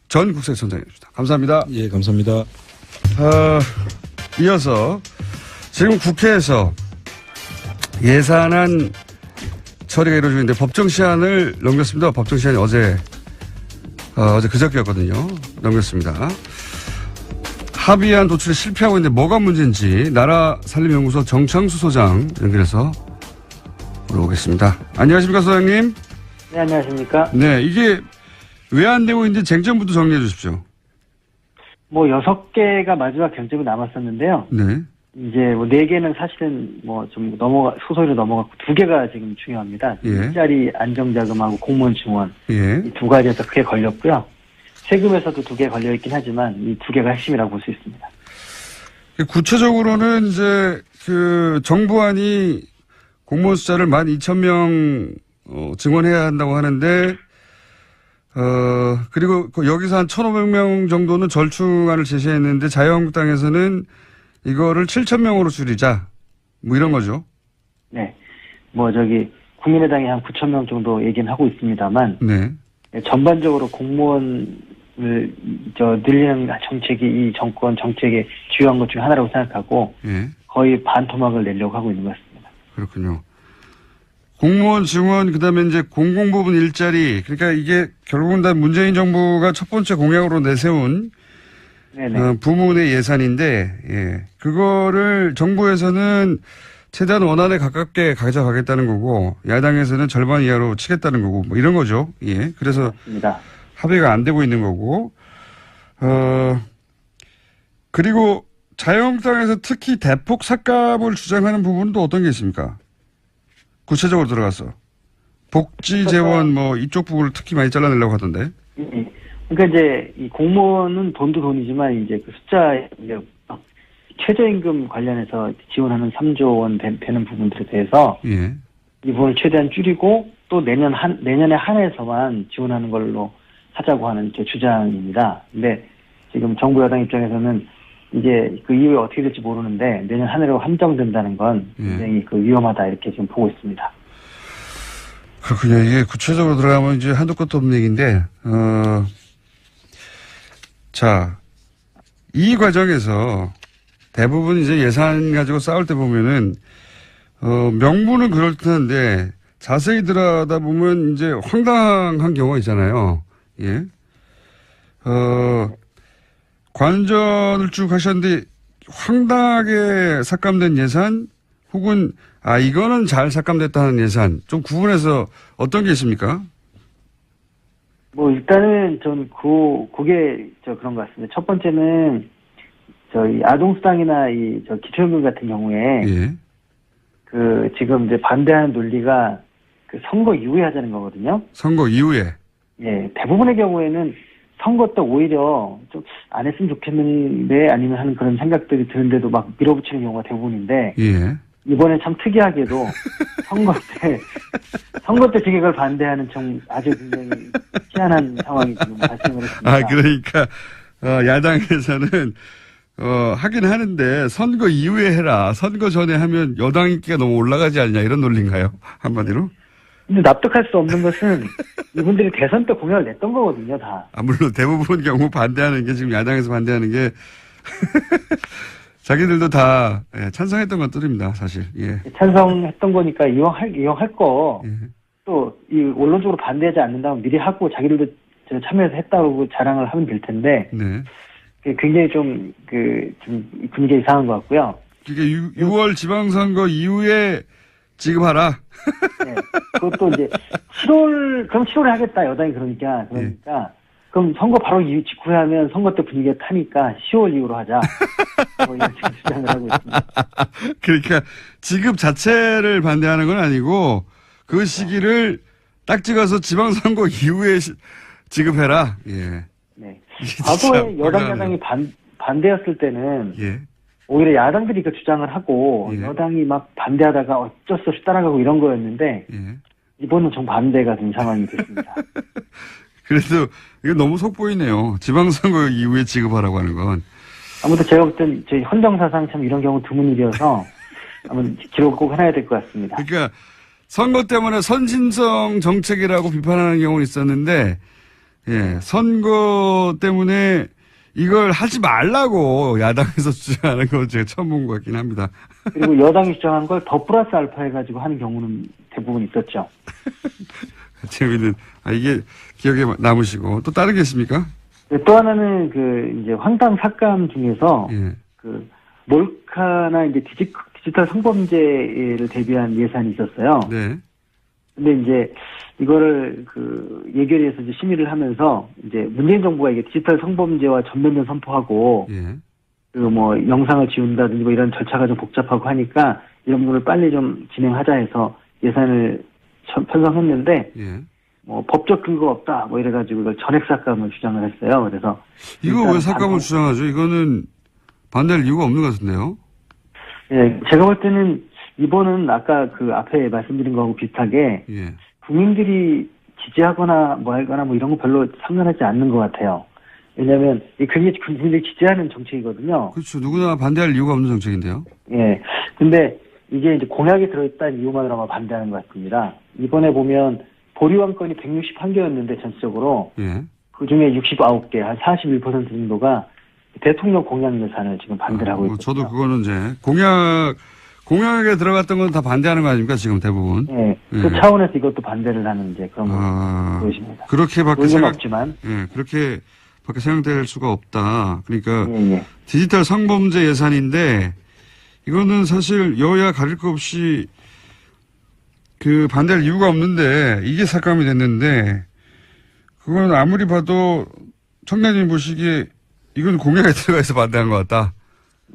전 국세청장입니다. 감사합니다. 예, 감사합니다. 이어서 지금 국회에서 예산안 처리가 이루어지고 있는데 법정 시한을 넘겼습니다. 법정 시한이 어제 그저께였거든요. 넘겼습니다. 합의안 도출에 실패하고 있는데 뭐가 문제인지 나라살림연구소 정창수 소장 연결해서 물어보겠습니다. 안녕하십니까 소장님. 네, 안녕하십니까. 네, 이게 왜 안 되고 있는지 쟁점부터 정리해 주십시오. 뭐 6개가 마지막 경쟁이 남았었는데요. 네. 이제 뭐 4개는 사실은 뭐 좀 소소리로 넘어갔고 2개가 지금 중요합니다. 예. 일자리 안정자금하고 공무원 증원 예. 이 2가지에서 크게 걸렸고요. 세금에서도 2개 걸려 있긴 하지만 이 2개가 핵심이라고 볼 수 있습니다. 구체적으로는 이제 그 정부안이 공무원 숫자를 12,000명 증원해야 한다고 하는데 그리고 여기서 한 1,500명 정도는 절충안을 제시했는데 자유한국당에서는 이거를 7,000명으로 줄이자 뭐 이런 거죠. 네. 뭐 국민의당이 한 9,000명 정도 얘기는 하고 있습니다만 네. 전반적으로 공무원을 늘리는 정책이 이 정권 정책의 주요한 것 중에 하나라고 생각하고 예. 거의 반토막을 내려고 하고 있는 것 같습니다. 그렇군요. 공무원 증원 그다음에 이제 공공부문 일자리 그러니까 이게 결국은 다 문재인 정부가 첫 번째 공약으로 내세운 네네. 부문의 예산인데 예. 그거를 정부에서는 최대한 원안에 가깝게 가져가겠다는 거고 야당에서는 절반 이하로 치겠다는 거고 뭐 이런 거죠. 예. 그래서 맞습니다. 합의가 안 되고 있는 거고 그리고 자유한국당에서 특히 대폭 삭감을 주장하는 부분도 어떤 게 있습니까? 구체적으로 들어가서 복지 재원 뭐 이쪽 부분을 특히 많이 잘라내려고 하던데. 그러니까 이제 이 공무원은 돈도 돈이지만 이제 그 숫자 최저임금 관련해서 지원하는 3조 원 되는 부분들에 대해서 예. 이 부분을 최대한 줄이고 또 내년에 한해서만 지원하는 걸로 하자고 하는 제 주장입니다. 근데 지금 정부 여당 입장에서는 이제 그 이후에 어떻게 될지 모르는데 내년 한 해로 한정된다는 건 굉장히 위험하다 이렇게 지금 보고 있습니다. 그렇군요. 이게 구체적으로 들어가면 이제 한도 끝도 없는 얘기인데, 자, 이 과정에서 대부분 이제 예산 가지고 싸울 때 보면은, 명분은 그럴듯한데 자세히 들여다보면 이제 황당한 경우가 있잖아요. 예. 관전을 쭉 하셨는데 황당하게 삭감된 예산 혹은 이거는 잘 삭감됐다는 예산 좀 구분해서 어떤 게 있습니까? 뭐 일단은 전 그게 그런 것 같습니다. 첫 번째는 저희 아동수당이나 기초연금 같은 경우에 예. 지금 이제 반대하는 논리가 선거 이후에 하자는 거거든요. 선거 이후에. 예, 대부분의 경우에는 선거 때 오히려 좀 안 했으면 좋겠는데 아니면 하는 그런 생각들이 드는데도 막 밀어붙이는 경우가 대부분인데 예. 이번에 참 특이하게도 선거 때 재개혁을 반대하는 아주 굉장히 희한한 상황이 지금 발생을 했습니다. 아, 그러니까, 야당에서는, 하긴 하는데, 선거 이후에 해라. 선거 전에 하면 여당 인기가 너무 올라가지 않냐, 이런 논리인가요? 한마디로? 근데 납득할 수 없는 것은 이분들이 대선 때 공약을 냈던 거거든요, 다. 아, 물론 대부분 경우 반대하는 게, 지금 야당에서 반대하는 게, 자기들도 다, 찬성했던 것들입니다, 사실. 예. 찬성했던 거니까 이왕할 거, 예. 또, 원론적으로 반대하지 않는다면 미리 하고 자기들도 참여해서 했다고 자랑을 하면 될 텐데, 네. 굉장히 좀 분위기가 이상한 것 같고요. 그게 6월 지방선거 이후에 지급하라. 네. 그것도 이제 7월에 하겠다, 여당이 그러니까. 그럼 선거 바로 직후에 하면 선거 때 분위기가 타니까 10월 이후로 하자. 뭐 이런 지금 주장을 하고 있습니다. 그러니까 지급 자체를 반대하는 건 아니고 그 시기를 딱 찍어서 지방선거 이후에 지급해라. 예. 네. 이게 과거에 진짜 여당, 황당하네요. 야당이 반대였을 때는 예. 오히려 야당들이 그 주장을 하고 예. 여당이 막 반대하다가 어쩔 수 없이 따라가고 이런 거였는데 예. 이번은 정반대가 된 상황이 됐습니다. 그래도 이거 너무 속보이네요. 지방선거 이후에 지급하라고 하는 건. 아무튼 제가 볼 땐 저희 헌정사상 참 이런 경우 드문 일이어서 한번 기록 꼭 해놔야 될 것 같습니다. 그러니까 선거 때문에 선진성 정책이라고 비판하는 경우는 있었는데, 예, 선거 때문에 이걸 하지 말라고 야당에서 주장하는 거 제가 처음 본 것 같긴 합니다. 그리고 여당이 주장한 걸 더 플러스 알파 해가지고 하는 경우는 대부분 있었죠. 재미있는, 이게 기억에 남으시고, 또 다른 게 있습니까? 또 하나는 이제 황당 삭감 중에서 예. 몰카나 이제 디지털 성범죄를 대비한 예산이 있었어요. 네. 근데 이제 이거를 예결위에서 이제 심의를 하면서 이제 문재인 정부가 이게 디지털 성범죄와 전면전 선포하고 예. 영상을 지운다든지 이런 절차가 좀 복잡하고 하니까 이런 부분을 빨리 좀 진행하자 해서 예산을 편성했는데 예. 법적 근거가 없다 이래가지고 이걸 전액 삭감을 주장을 했어요. 그래서 이거 왜 삭감을 주장하죠? 이거는 반대할 이유가 없는 것 같은데요? 예, 제가 볼 때는 이번은 아까 앞에 말씀드린 거하고 비슷하게 예. 국민들이 지지하거나 하거나 이런 거 별로 상관하지 않는 것 같아요. 왜냐하면 그게 국민들이 지지하는 정책이거든요. 그렇죠. 누구나 반대할 이유가 없는 정책인데요. 예. 근데 이게 이제 공약에 들어있다는 이유만으로 아마 반대하는 것 같습니다. 이번에 보면 보류한 건이 161개였는데 전체적으로 예. 그 중에 69개, 한 41% 정도가 대통령 공약 예산을 지금 반대를 하고 있거든요. 저도 그거는 이제 공약에 들어갔던 건 다 반대하는 거 아닙니까 지금 대부분. 예. 예. 그 차원에서 이것도 반대를 하는 이제 그런 보여집니다. 그렇게밖에 논리는 없지만. 그렇게밖에 생각될 수가 없다. 그러니까 예. 디지털 성범죄 예산인데 이거는 사실 여야 가릴 거 없이 반대할 이유가 없는데 이게 삭감이 됐는데 그건 아무리 봐도 청장님 보시기에 이건 공약에 들어가 있어 반대한 것 같다.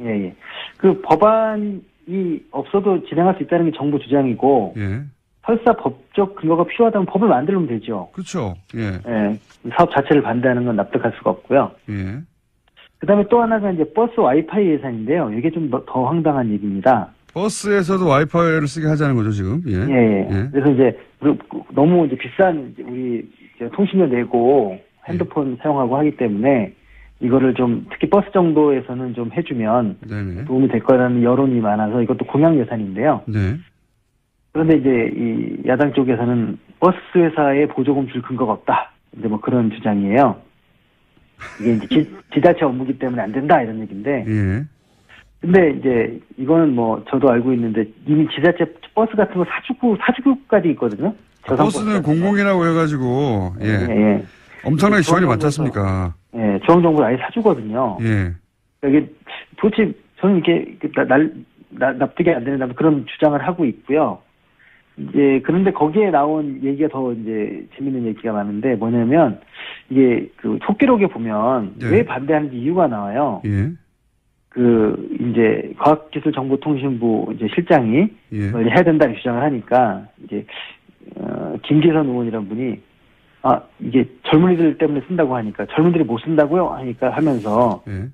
예. 그 법안이 없어도 진행할 수 있다는 게 정부 주장이고 예. 설사 법적 근거가 필요하다면 법을 만들면 되죠. 그렇죠. 예. 예. 사업 자체를 반대하는 건 납득할 수가 없고요. 예. 그다음에 또 하나가 이제 버스 와이파이 예산인데요. 이게 좀 더 황당한 얘기입니다. 버스에서도 와이파이를 쓰게 하자는 거죠, 지금? 예. 예. 그래서 이제 너무 이제 비싼 우리 통신료 내고 핸드폰 사용하고 하기 때문에 이거를 좀 특히 버스 정도에서는 좀 해주면 네네. 도움이 될 거라는 여론이 많아서 이것도 공약 예산인데요. 네. 그런데 이제 이 야당 쪽에서는 버스 회사에 보조금 줄 근거가 없다. 이제 그런 주장이에요. 이게 이제 지자체 업무기 때문에 안 된다 이런 얘기인데. 예. 근데 이제 이거는 저도 알고 있는데 이미 지자체 버스 같은 거 사주구까지 있거든요. 버스는 공공이라고 해가지고 예. 엄청나게 지원이 많지 않습니까? 예, 중앙정부를 아예 사주거든요. 예. 이게 도대체 저는 이게 납득이 안 되는 그런 주장을 하고 있고요. 이제 그런데 거기에 나온 얘기가 더 이제 재밌는 얘기가 많은데 뭐냐면 이게 속기록에 보면 네. 왜 반대하는지 이유가 나와요. 예. 이제 과학기술정보통신부 이제 실장이 예. 해야 된다는 주장을 하니까 이제 김기선 의원이라는 분이 이게 젊은이들 때문에 쓴다고 하니까 젊은이들이 못 쓴다고요? 하니까 하면서 예.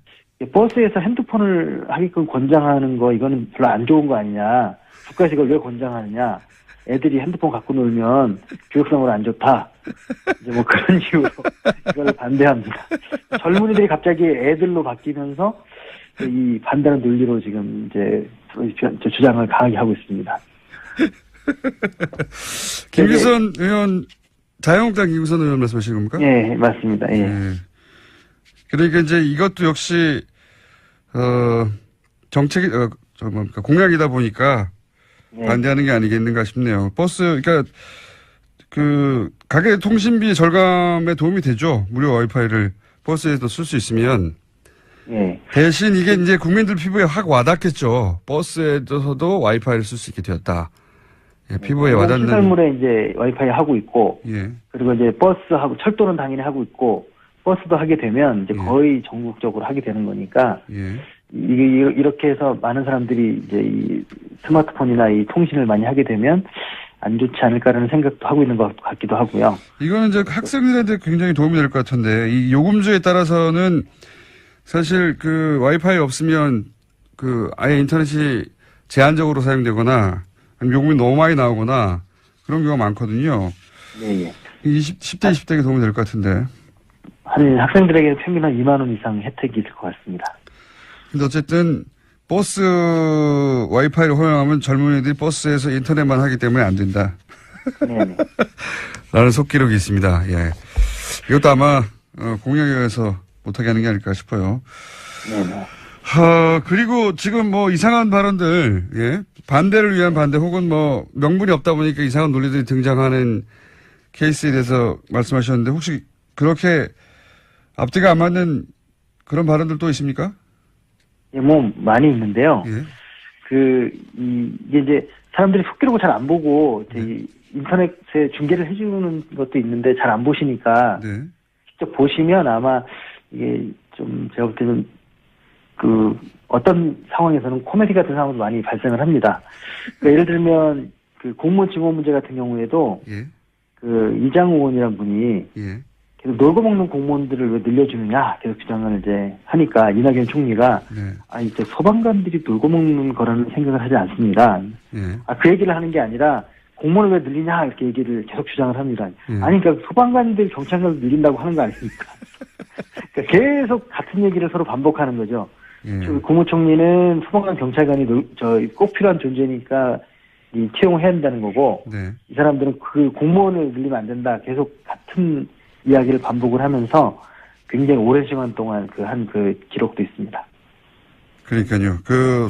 버스에서 핸드폰을 하게끔 권장하는 거 이거는 별로 안 좋은 거 아니냐. 국가에서 이걸 왜 권장하느냐. 애들이 핸드폰 갖고 놀면 교육상으로 안 좋다. 이제 뭐 그런 이유로 이걸 반대합니다. 젊은이들이 갑자기 애들로 바뀌면서 이 반대하는 논리로 지금 이제 주장을 강하게 하고 있습니다. 김기선 의원, 자유한국당 김기선 의원 말씀하시는 겁니까? 예, 맞습니다. 예. 그러니까 이제 이것도 역시 정책이 공약이다 보니까 예. 반대하는 게 아니겠는가 싶네요. 버스 그러니까 그 가계 통신비 절감에 도움이 되죠. 무료 와이파이를 버스에서 쓸 수 있으면. 예. 대신 이게 이제 국민들 피부에 확 와닿겠죠. 버스에서도 와이파이를 쓸 수 있게 되었다. 예, 피부에 와닿는. 시설물에 이제 와이파이 하고 있고, 예. 그리고 이제 버스하고 철도는 당연히 하고 있고, 버스도 하게 되면 이제 예. 거의 전국적으로 하게 되는 거니까, 예. 이게 이렇게 해서 많은 사람들이 이제 이 스마트폰이나 이 통신을 많이 하게 되면 안 좋지 않을까라는 생각도 하고 있는 것 같기도 하고요. 이거는 이제 학생들한테 굉장히 도움이 될 것 같은데, 이 요금제에 따라서는 사실 그 와이파이 없으면 그 아예 인터넷이 제한적으로 사용되거나 아니면 요금이 너무 많이 나오거나 그런 경우가 많거든요. 네, 예. 10대, 20대에게 도움이 될 것 같은데. 한 학생들에게 평균 한 2만 원 이상 혜택이 있을 것 같습니다. 근데 어쨌든 버스 와이파이를 허용하면 젊은이들이 버스에서 인터넷만 하기 때문에 안 된다. 네. 라는 속기록이 있습니다. 예. 이것도 아마 공약에 의해서 못하게 하는 게 아닐까 싶어요. 네. 그리고 지금 뭐 이상한 발언들, 예. 반대를 위한 반대 혹은 뭐 명분이 없다 보니까 이상한 논리들이 등장하는 케이스에 대해서 말씀하셨는데 혹시 그렇게 앞뒤가 안 맞는 그런 발언들 또 있습니까? 예, 뭐 많이 있는데요. 예. 이게 이제 사람들이 속기록을 잘 안 보고 이제 이 인터넷에 중계를 해주는 것도 있는데 잘 안 보시니까 네. 직접 보시면 아마 이게 좀 제가 볼 때는 그 어떤 상황에서는 코미디 같은 상황도 많이 발생을 합니다. 그러니까 예를 들면 그 공무원 직원 문제 같은 경우에도 예. 그 이장우 의원이란 분이 예. 계속 놀고 먹는 공무원들을 왜 늘려주느냐 계속 주장을 이제 하니까 이낙연 총리가 네. 이제 소방관들이 놀고 먹는 거라는 생각을 하지 않습니다. 예. 그 얘기를 하는 게 아니라 공무원을 왜 늘리냐 이렇게 얘기를 계속 주장을 합니다. 예. 아니 그러니까 소방관들 경찰관들 늘린다고 하는 거 아닙니까? 그러니까 계속 같은 얘기를 서로 반복하는 거죠. 예. 국무총리는 소방관 경찰관이 꼭 필요한 존재니까 채용해야 한다는 거고 네. 이 사람들은 그 공무원을 늘리면 안 된다. 계속 같은 이야기를 반복을 하면서 굉장히 오랜 시간 동안 한 기록도 있습니다. 그러니까요. 그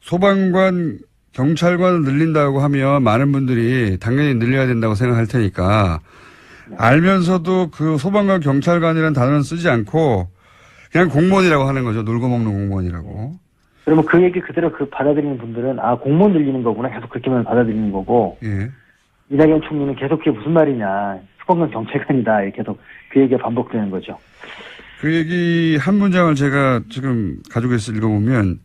소방관 경찰관을 늘린다고 하면 많은 분들이 당연히 늘려야 된다고 생각할 테니까 알면서도 그 소방관 경찰관이라는 단어는 쓰지 않고 그냥 공무원이라고 하는 거죠. 놀고 먹는 공무원이라고. 그러면 그 얘기 그대로 받아들이는 분들은 공무원 늘리는 거구나 계속 그렇게만 받아들이는 거고 예. 이낙연 총리는 계속 그게 무슨 말이냐 소방관 경찰관이다 이렇게 계속 그 얘기가 반복되는 거죠. 그 얘기 한 문장을 제가 지금 가지고 있어 읽어보면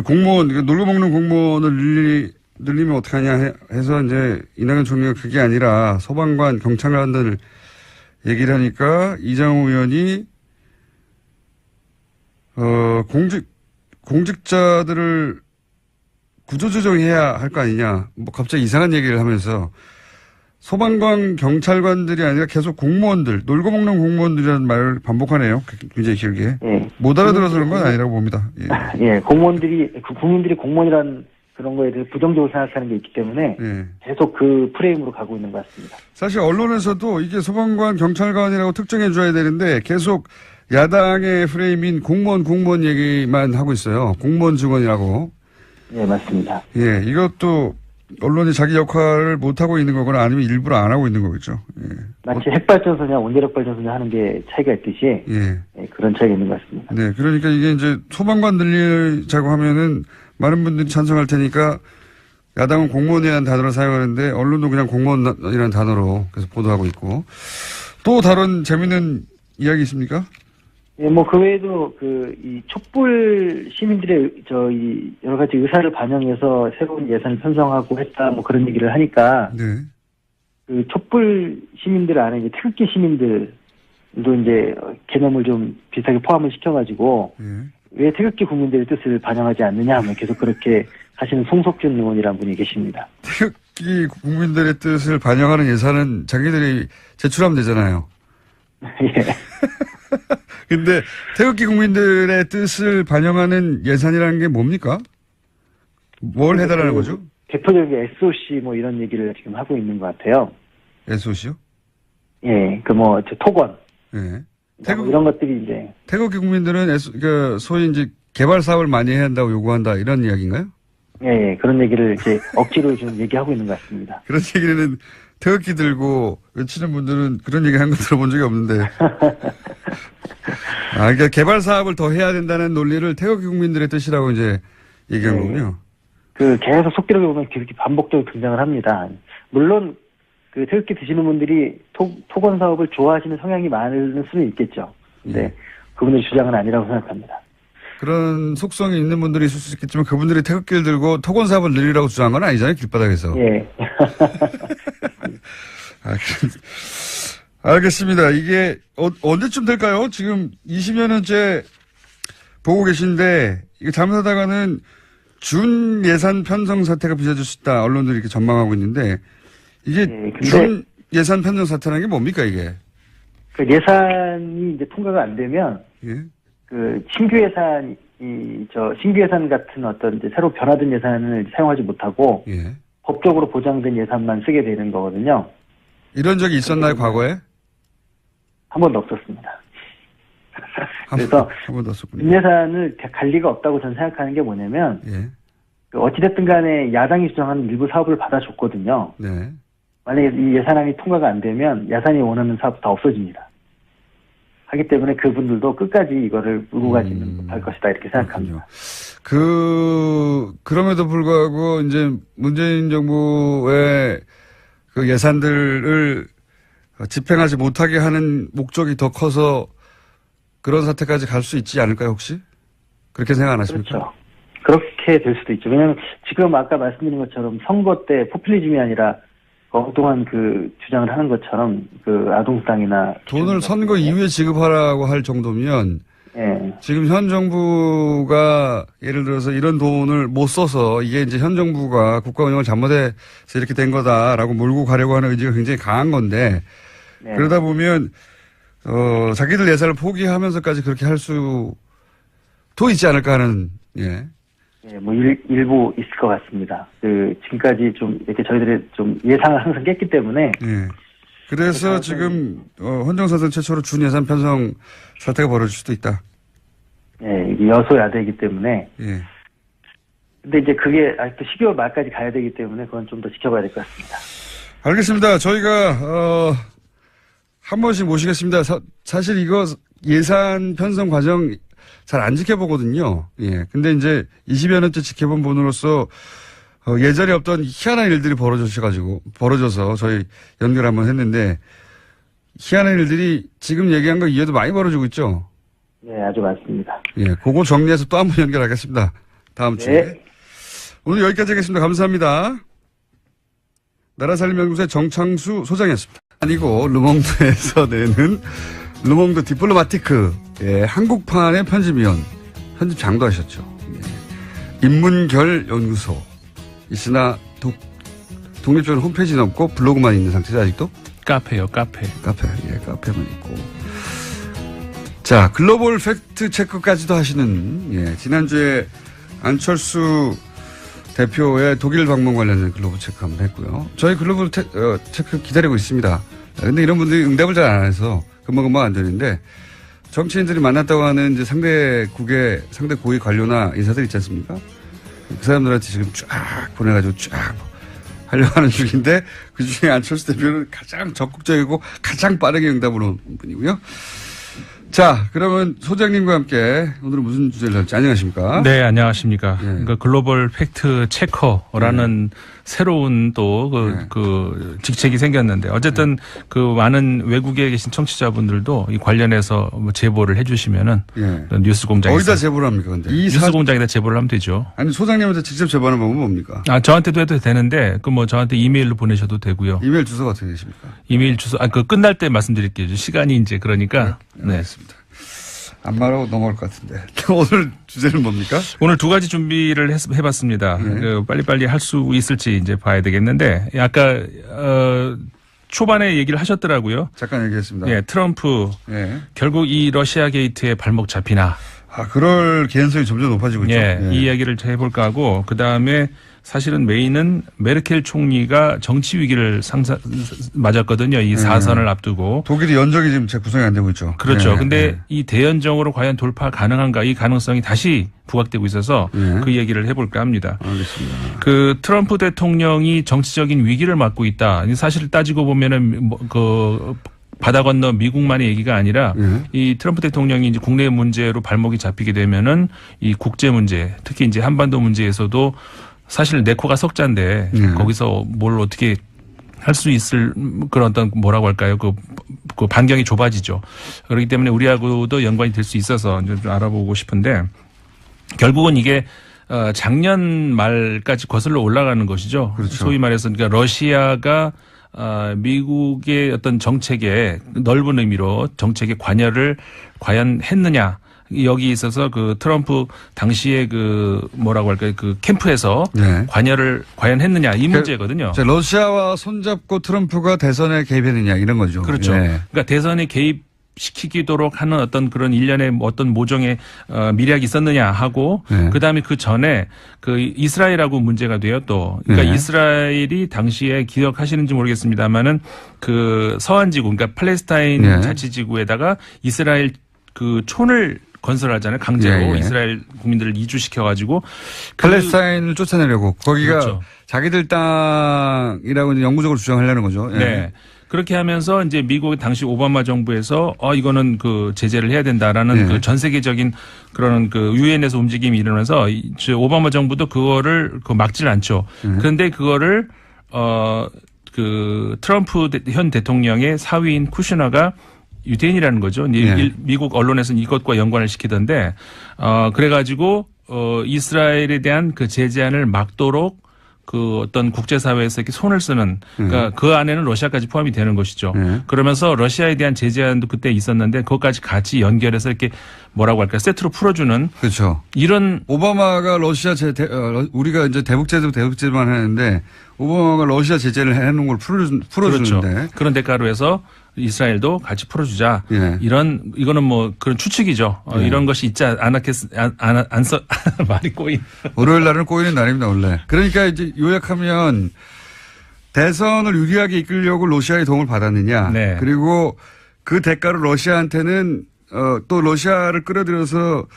공무원 놀고 먹는 공무원을 늘리면 어떡하냐 해서 이제 이낙연 총리가 그게 아니라 소방관 경찰관들 얘기를 하니까 이장우 의원이 공직자들을 구조조정해야 할 거 아니냐. 뭐 갑자기 이상한 얘기를 하면서 소방관 경찰관들이 아니라 계속 공무원들, 놀고 먹는 공무원들이라는 말을 반복하네요. 굉장히 길게. 예. 못 알아들어서 그런 건 아니라고 봅니다. 예. 예, 국민들이 공무원이라는 그런 거에 대해서 부정적으로 생각하는 게 있기 때문에 예. 계속 그 프레임으로 가고 있는 것 같습니다. 사실 언론에서도 이게 소방관 경찰관이라고 특정해 줘야 되는데 계속 야당의 프레임인 공무원 얘기만 하고 있어요. 공무원 직원이라고. 예, 맞습니다. 예, 이것도 언론이 자기 역할을 못하고 있는 거거나 아니면 일부러 안 하고 있는 거겠죠. 예. 마치 핵발전소냐 원자력발전소냐 하는 게 차이가 있듯이 예. 그런 차이가 있는 것 같습니다. 네, 그러니까 이게 이제 소방관 늘리자고 하면은 많은 분들이 찬성할 테니까 야당은 공무원이라는 단어를 사용하는데 언론도 그냥 공무원이라는 단어로 계속 보도하고 있고 또 다른 재미있는 이야기 있습니까? 예, 뭐 그 외에도 이 촛불 시민들의 여러 가지 의사를 반영해서 새로운 예산을 편성하고 했다 뭐 그런 얘기를 하니까 네. 그 촛불 시민들 안에 이제 태극기 시민들도 이제 개념을 좀 비슷하게 포함을 시켜가지고 예. 왜 태극기 국민들의 뜻을 반영하지 않느냐 하면 계속 그렇게 하시는 송석준 의원이라는 분이 계십니다. 태극기 국민들의 뜻을 반영하는 예산은 자기들이 제출하면 되잖아요. 예. 근데 태극기 국민들의 뜻을 반영하는 예산이라는 게 뭡니까? 뭘 해달라는 거죠? 대표적인 SOC 뭐 이런 얘기를 지금 하고 있는 것 같아요. SOC요? 예, 토건. 예. 뭐 이런 것들이 이제. 태극기 국민들은 소위 이제 개발 사업을 많이 해야 한다고 요구한다 이런 이야기인가요? 예, 그런 얘기를 이제 억지로 좀 얘기하고 있는 것 같습니다. 그런 얘기는 태극기 들고 외치는 분들은 그런 얘기 한 거 들어본 적이 없는데. 그러니까 개발 사업을 더 해야 된다는 논리를 태극기 국민들의 뜻이라고 이제 얘기한 거군요. 계속 속기록에 보면 그렇게 반복적으로 등장을 합니다. 물론, 태극기 드시는 분들이 토건 사업을 좋아하시는 성향이 많을 수는 있겠죠. 근데 그분의 주장은 아니라고 생각합니다. 그런 속성이 있는 분들이 있을 수 있겠지만 그분들이 태극기를 들고 토건 사업을 늘리라고 주장한 건 아니잖아요, 길바닥에서. 예. 알겠습니다. 이게 언제쯤 될까요? 지금 20여 년째 보고 계신데 이게 잘못하다가는 준 예산 편성 사태가 빚어질 수 있다. 언론들이 이렇게 전망하고 있는데 이게 준 예산 편성 사태라는 게 뭡니까 이게? 그 예산이 이제 통과가 안 되면 예? 신규 예산 같은 어떤 이제 새로 변화된 예산을 사용하지 못하고 예. 법적으로 보장된 예산만 쓰게 되는 거거든요. 이런 적이 있었나요, 과거에? 한 번도 없었습니다. 그래서 한 번도 없었군요. 준 예산을 갈 리가 없다고 저는 생각하는 게 뭐냐면 예. 어찌됐든 간에 야당이 주장하는 일부 사업을 받아줬거든요. 네. 만약에 이 예산안이 통과가 안 되면 야산이 원하는 사업 다 없어집니다. 하기 때문에 그분들도 끝까지 이거를 물고 가지는 못할 것이다 이렇게 생각합니다. 그럼에도 불구하고 이제 문재인 정부의 그 예산들을 집행하지 못하게 하는 목적이 더 커서 그런 사태까지 갈 수 있지 않을까요, 혹시? 그렇게 생각 안 하십니까? 그렇죠. 그렇게 될 수도 있죠. 왜냐하면 지금 아까 말씀드린 것처럼 선거 때 포퓰리즘이 아니라 엉뚱한 주장을 하는 것처럼 아동수당이나 돈을 선거 이후에 지급하라고 할 정도면 예. 지금 현 정부가 예를 들어서 이런 돈을 못 써서 이게 이제 현 정부가 국가 운영을 잘못해서 이렇게 된 거다라고 몰고 가려고 하는 의지가 굉장히 강한 건데 네. 그러다 보면 자기들 예산을 포기하면서까지 그렇게 할 수도 있지 않을까 하는 예. 예, 일부 있을 것 같습니다. 지금까지 좀 이렇게 저희들이 좀 예상을 항상 깼기 때문에. 예. 그래서 지금 헌정사상 최초로 준 예산 편성 사태가 벌어질 수도 있다. 예, 이게 여소야대이기 때문에. 예. 근데 이제 그게 아직도 12월 말까지 가야 되기 때문에 그건 좀 더 지켜봐야 될 것 같습니다. 알겠습니다. 저희가 한 번씩 모시겠습니다. 사실 이거 예산 편성 과정 잘 안 지켜보거든요. 예. 근데 이제 20여 년째 지켜본 분으로서 예전에 없던 희한한 일들이 벌어져서 저희 연결 한번 했는데 희한한 일들이 지금 얘기한 거 이해도 많이 벌어지고 있죠? 네, 아주 많습니다. 예. 그거 정리해서 또 한 번 연결하겠습니다. 다음 주에. 네. 오늘 여기까지 하겠습니다. 감사합니다. 나라살림연구소의 정창수 소장이었습니다. 아니고 르몽드에서 내는 르몽드 디플로마티크 한국판의 편집위원 편집장도 하셨죠. 예. 인문결 연구소 있으나 독립적인 홈페이지는 없고 블로그만 있는 상태죠 아직도? 카페요, 카페. 예, 카페만 있고. 자, 글로벌 팩트 체크까지도 하시는 예, 지난주에 안철수 대표의 독일 방문 관련된 글로벌 체크 한번 했고요. 저희 글로벌 체크 기다리고 있습니다. 근데 이런 분들이 응답을 잘 안 해서 금방 안 되는데 정치인들이 만났다고 하는 이제 상대 고위 관료나 인사들 있지 않습니까? 그 사람들한테 지금 쫙 보내가지고 쫙 하려고 하는 중인데 그 중에 안철수 대표는 가장 적극적이고 가장 빠르게 응답을 온 분이고요. 자, 그러면 소장님과 함께 오늘은 무슨 주제를 할지 안녕하십니까? 네, 안녕하십니까. 예. 그러니까 글로벌 팩트 체커라는 새로운 또 예. 그 직책이 생겼는데 어쨌든 그 많은 외국에 계신 청취자분들도 이 관련해서 뭐 제보를 해주시면은 예. 뉴스 공장에서 어디다 제보를 합니까, 근데? 뉴스 공장에다 제보를 하면 되죠. 아니, 소장님한테 직접 제보하는 방법은 뭡니까? 아, 저한테도 해도 되는데 그 뭐 저한테 이메일로 보내셔도 되고요. 이메일 주소가 어떻게 되십니까? 이메일 주소 그 끝날 때 말씀드릴게요. 시간이 이제 그러니까 네. 알겠습니다. 안 말하고 넘어갈 것 같은데. 오늘 주제는 뭡니까? 오늘 두 가지 준비를 해봤습니다. 예. 그 빨리빨리 할 수 있을지 이제 봐야 되겠는데 아까 초반에 얘기를 하셨더라고요. 잠깐 얘기했습니다. 예, 트럼프 예. 결국 이 러시아 게이트에 발목 잡히나. 아, 그럴 개연성이 점점 높아지고 있죠. 예, 이 이야기를 해볼까 하고 그 다음에 사실은 메인은 메르켈 총리가 정치 위기를 맞았거든요. 이 사선을 앞두고. 독일이 연정이 지금 재구성이 안 되고 있죠. 그렇죠. 예, 근데 예. 이 대연정으로 과연 돌파 가능한가 이 가능성이 다시 부각되고 있어서 예. 그 얘기를 해볼까 합니다. 알겠습니다. 그 트럼프 대통령이 정치적인 위기를 맞고 있다. 사실 따지고 보면은 그 바다 건너 미국만의 얘기가 아니라 예. 이 트럼프 대통령이 이제 국내 문제로 발목이 잡히게 되면은 이 국제 문제, 특히 이제 한반도 문제에서도 사실 내 코가 석자인데 예. 거기서 뭘 어떻게 할 수 있을 그런 어떤 뭐라고 할까요? 그 반경이 좁아지죠. 그렇기 때문에 우리하고도 연관이 될 수 있어서 좀 알아보고 싶은데 결국은 이게 작년 말까지 거슬러 올라가는 것이죠. 그렇죠. 소위 말해서 그러니까 러시아가 미국의 어떤 정책에 넓은 의미로 정책에 관여를 과연 했느냐. 여기 있어서 그 트럼프 당시에 그 뭐라고 할까요? 그 캠프에서 네. 관여를 과연 했느냐 이 문제거든요. 자, 러시아와 손잡고 트럼프가 대선에 개입했느냐 이런 거죠. 그렇죠. 예. 그러니까 대선에 개입시키도록 하는 어떤 그런 일련의 어떤 모종의 미략이 있었느냐 하고 네. 그다음에 그 전에 그 이스라엘하고 문제가 돼요 또. 그러니까 네. 이스라엘이 당시에 기억하시는지 모르겠습니다만은 그 서한지구 그러니까 팔레스타인 네. 자치지구에다가 이스라엘 그 촌을 건설하잖아요. 강제로 예, 예. 이스라엘 국민들을 이주시켜 가지고 팔레스타인을 쫓아내려고 거기가 그렇죠. 자기들 땅이라고 이제 영구적으로 주장하려는 거죠. 예. 네. 그렇게 하면서 이제 미국의 당시 오바마 정부에서 이거는 그 제재를 해야 된다라는 네. 그 전 세계적인 그런 그 유엔에서 움직임이 일어나서 오바마 정부도 그거를 막질 않죠. 그런데 그거를 그 트럼프 현 대통령의 사위인 쿠슈너가 유대인이라는 거죠. 네. 미국 언론에서는 이것과 연관을 시키던데 그래가지고 이스라엘에 대한 그 제재안을 막도록 그 어떤 국제사회에서 이렇게 손을 쓰는 그러니까 그 안에는 러시아까지 포함이 되는 것이죠. 그러면서 러시아에 대한 제재안도 그때 있었는데 그것까지 같이 연결해서 이렇게 뭐라고 할까 세트로 풀어주는 그렇죠. 이런 오바마가 러시아 우리가 이제 대북제도만 하는데 오바마가 러시아 제재를 해놓은 걸 풀어주는데 그렇죠. 그런 대가로 해서 이스라엘도 같이 풀어주자. 예. 이거는 뭐 그런 추측이죠. 예. 이런 것이 있지 않았어 말이 꼬인. 월요일 날은 꼬이는 날입니다, 원래. 그러니까 이제 요약하면 대선을 유리하게 이끌려고 러시아의 도움을 받았느냐. 네. 그리고 그 대가로 러시아한테는 또 러시아를 끌어들여서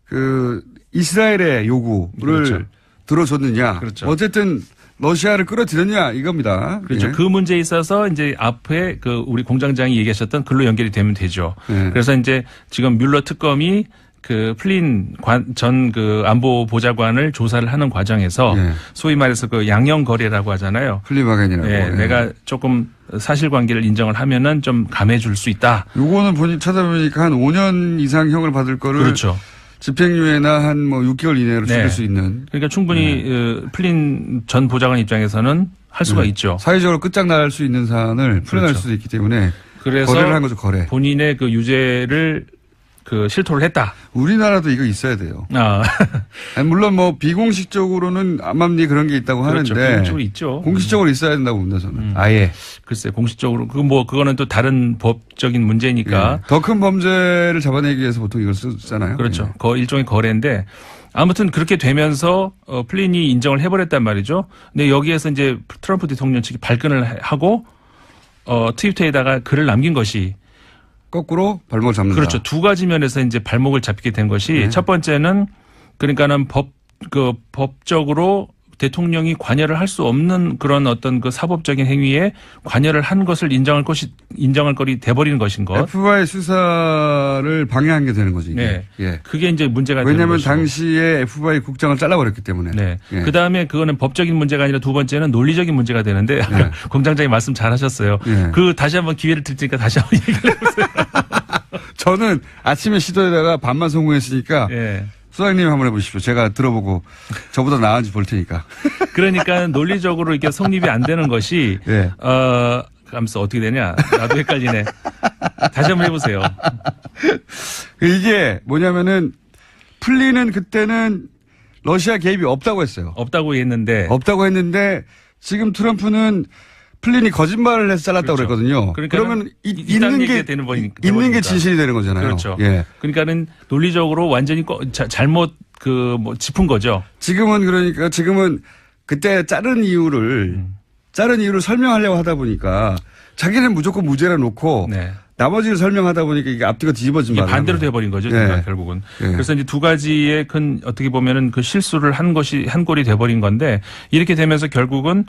그 이스라엘의 요구를 그렇죠. 들어줬느냐. 그렇죠. 어쨌든 러시아를 끌어들였냐 이겁니다. 그렇죠. 예. 그 문제에 있어서 이제 앞에 그 우리 공장장이 얘기하셨던 글로 연결이 되면 되죠. 네. 그래서 이제 지금 뮬러 특검이 그 플린 전 그 안보 보좌관을 조사를 하는 과정에서 네. 소위 말해서 그 양형 거래라고 하잖아요. 플리바겐이라고. 예, 내가 조금 사실관계를 인정을 하면은 좀 감해줄 수 있다. 요거는 본인 찾아보니까 한 5년 이상 형을 받을 거를 그렇죠. 집행유예나 한 뭐 6개월 이내로 줄일 네. 수 있는. 그러니까 충분히 플린 전 보좌관 입장에서는 할 수가 있죠. 사회적으로 끝장날 수 있는 사안을 풀어낼 그렇죠. 수도 있기 때문에 그래서 거래를 한 거죠, 거래. 본인의 그 유죄를 그 실토를 했다. 우리나라도 이거 있어야 돼요. 아니, 물론 뭐 비공식적으로는 암암리 그런 게 있다고 그렇죠. 하는데 공식적으로 있죠. 공식적으로 있어야 된다고 봅니다, 저는. 아예. 글쎄 공식적으로 그거는 또 다른 법적인 문제니까 더 큰 범죄를 잡아내기 위해서 보통 이걸 쓰잖아요. 그렇죠. 예. 일종의 거래인데 아무튼 그렇게 되면서 플린이 인정을 해버렸단 말이죠. 근데 여기에서 이제 트럼프 대통령 측이 발끈을 하고 트위터에다가 글을 남긴 것이 거꾸로 발목을 잡는다. 그렇죠. 두 가지 면에서 이제 발목을 잡히게 된 것이 첫 번째는 그러니까는 법적으로 대통령이 관여를 할 수 없는 그런 어떤 그 사법적인 행위에 관여를 한 것을 인정할 거리 돼버리는 것인 것. FBI 수사를 방해한 게 되는 거죠. 이게. 네. 예. 그게 이제 문제가 되는 왜냐하면 것이고. 당시에 FBI 국장을 잘라버렸기 때문에. 네. 예. 그 다음에 그거는 법적인 문제가 아니라 두 번째는 논리적인 문제가 되는데 네. 공장장이 말씀 잘하셨어요. 네. 그 다시 한번 기회를 드릴 테니까 다시 한번 얘기를 해보세요. 저는 아침에 시도에다가 반만 성공했으니까 예. 소장님 한번 해보십시오. 제가 들어보고 저보다 나은지 볼 테니까. 그러니까 논리적으로 이렇게 성립이 안 되는 것이 예. 하면서 어떻게 되냐? 나도 헷갈리네. 다시 한번 해보세요. 이게 뭐냐면은 플린은 그때는 러시아 개입이 없다고 했어요. 없다고 했는데. 없다고 했는데 지금 트럼프는 플린이 거짓말을 해서 잘랐다고 그렇죠. 그랬거든요. 그러니까는 그러면 있는 게 되는 있는 게 진실이 되는 거잖아요. 그렇죠. 예. 그러니까는 논리적으로 완전히 잘못 짚은 거죠. 지금은 그때 자른 이유를 설명하려고 하다 보니까 자기는 무조건 무죄라 놓고 네. 나머지를 설명하다 보니까 이게 앞뒤가 뒤집어진 이게 말을 반대로 하는 거예요. 돼버린 거죠. 네. 결국은. 네. 그래서 이제 두 가지의 큰 어떻게 보면은 그 실수를 한 것이 한 꼴이 돼버린 건데 이렇게 되면서 결국은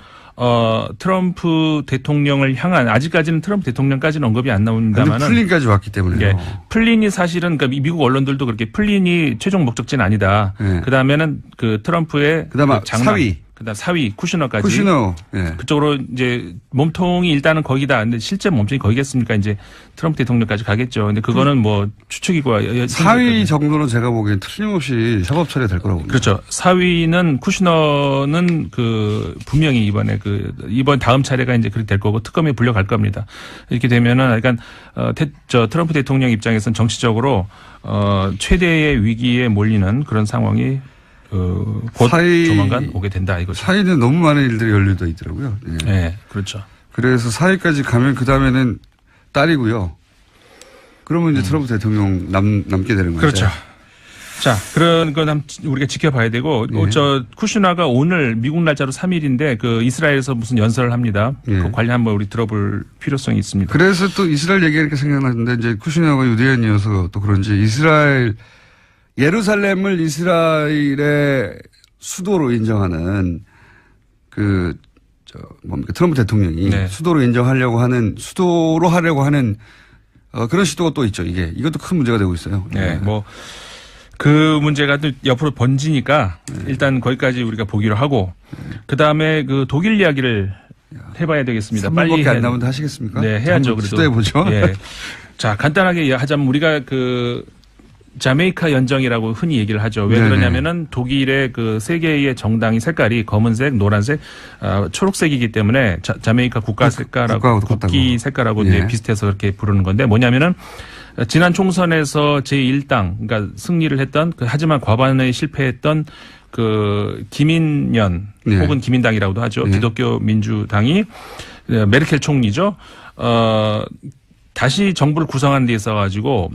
트럼프 대통령을 향한 아직까지는 트럼프 대통령까지는 언급이 안 나옵니다만은 플린까지 왔기 때문에요. 예, 플린이 사실은 그러니까 미국 언론들도 그렇게 플린이 최종 목적지는 아니다. 네. 그 다음에는 그 트럼프의 그다음에 그 장남, 사위. 그다음 사위 쿠시너까지. 쿠시너. 예. 그쪽으로 이제 몸통이 일단은 거기다. 근데 실제 몸통이 거기겠습니까? 이제 트럼프 대통령까지 가겠죠. 근데 그거는 뭐 추측이고. 사위 정도는 제가 보기엔 틀림없이 협업 처리가 될 거라고 봅니다. 그렇죠. 사위는 쿠시너는 분명히 이번 다음 차례가 이제 그렇게 될 거고 특검에 불려갈 겁니다. 이렇게 되면은 약간 트럼프 대통령 입장에서는 정치적으로 최대의 위기에 몰리는 그런 상황이 곧 조만간 오게 된다 이거죠. 사위는 너무 많은 일들이 연루되어 있더라고요. 예. 네, 그렇죠. 그래서 사위까지 가면 그 다음에는 딸이고요. 그러면 이제 트럼프 대통령 남게 되는 거죠. 그렇죠. 자, 그런 건 우리가 지켜봐야 되고, 예. 쿠슈나가 오늘 미국 날짜로 3일인데 이스라엘에서 무슨 연설을 합니다. 예. 그 관련 한번 우리 들어볼 필요성이 있습니다. 그래서 또 이스라엘 얘기가 생각나는데 이제 쿠슈나가 유대인이어서 또 그런지 예루살렘을 이스라엘의 수도로 인정하는 트럼프 대통령이 네. 수도로 하려고 하는 그런 시도가 또 있죠. 이것도 큰 문제가 되고 있어요. 네, 그 문제가 또 옆으로 번지니까 일단 거기까지 우리가 보기로 하고 그 다음에 독일 이야기를 해봐야 되겠습니다. 3분밖에 안 남은데 하시겠습니까? 네, 해야죠. 그래도. 시도해보죠. 예. 자, 간단하게 하자면 우리가 자메이카 연정이라고 흔히 얘기를 하죠. 왜 네네. 그러냐면은 독일의 세 개의 정당이 색깔이 검은색, 노란색, 초록색이기 때문에 자메이카 국가 색깔하고 국기 색깔하고 예. 이제 비슷해서 그렇게 부르는 건데 뭐냐면은 지난 총선에서 제1당 그러니까 승리를 했던 하지만 과반에 실패했던 기민연 네. 혹은 기민당이라고도 하죠. 네. 기독교 민주당이 메르켈 총리죠. 다시 정부를 구성하는 데 있어 가지고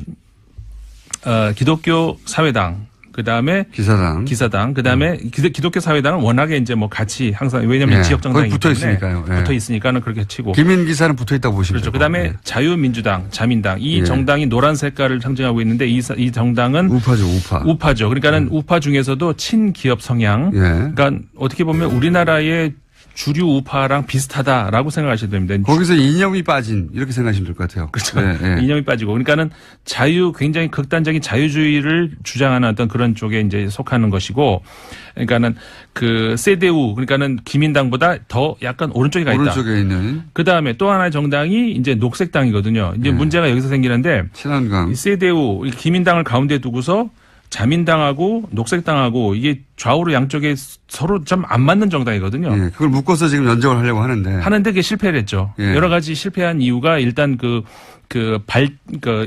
기독교 사회당, 그 다음에 기사당, 그 다음에 기독교 사회당은 워낙에 이제 같이 항상 왜냐하면 네. 지역 정당이기 붙어 때문에 있으니까요. 네. 붙어 있으니까는 그렇게 치고. 기민 기사는 붙어 있다고 보시면 그렇죠. 그 다음에 네. 자유민주당, 자민당 이 네. 정당이 정당이 노란 색깔을 상징하고 있는데 이 정당은 우파죠. 그러니까는 우파 중에서도 친기업 성향. 예. 그러니까 어떻게 보면 우리나라의 주류 우파랑 비슷하다라고 생각하셔야 됩니다. 거기서 이념이 빠진 이렇게 생각하시면 될 것 같아요. 그렇죠. 네, 네. 이념이 빠지고 그러니까는 굉장히 극단적인 자유주의를 주장하는 어떤 그런 쪽에 이제 속하는 것이고 그러니까는 세데우 그러니까는 기민당보다 더 약간 오른쪽에 가 있다. 오른쪽에 있는 그 다음에 또 하나의 정당이 이제 녹색당이거든요. 이제 네. 문제가 여기서 생기는데 친한강 이 세데우 기민당을 가운데 두고서 자민당하고 녹색당하고 이게 좌우로 양쪽에 서로 좀 안 맞는 정당이거든요. 예, 그걸 묶어서 지금 연정을 하려고 하는데 그게 실패를 했죠. 예. 여러 가지 실패한 이유가 일단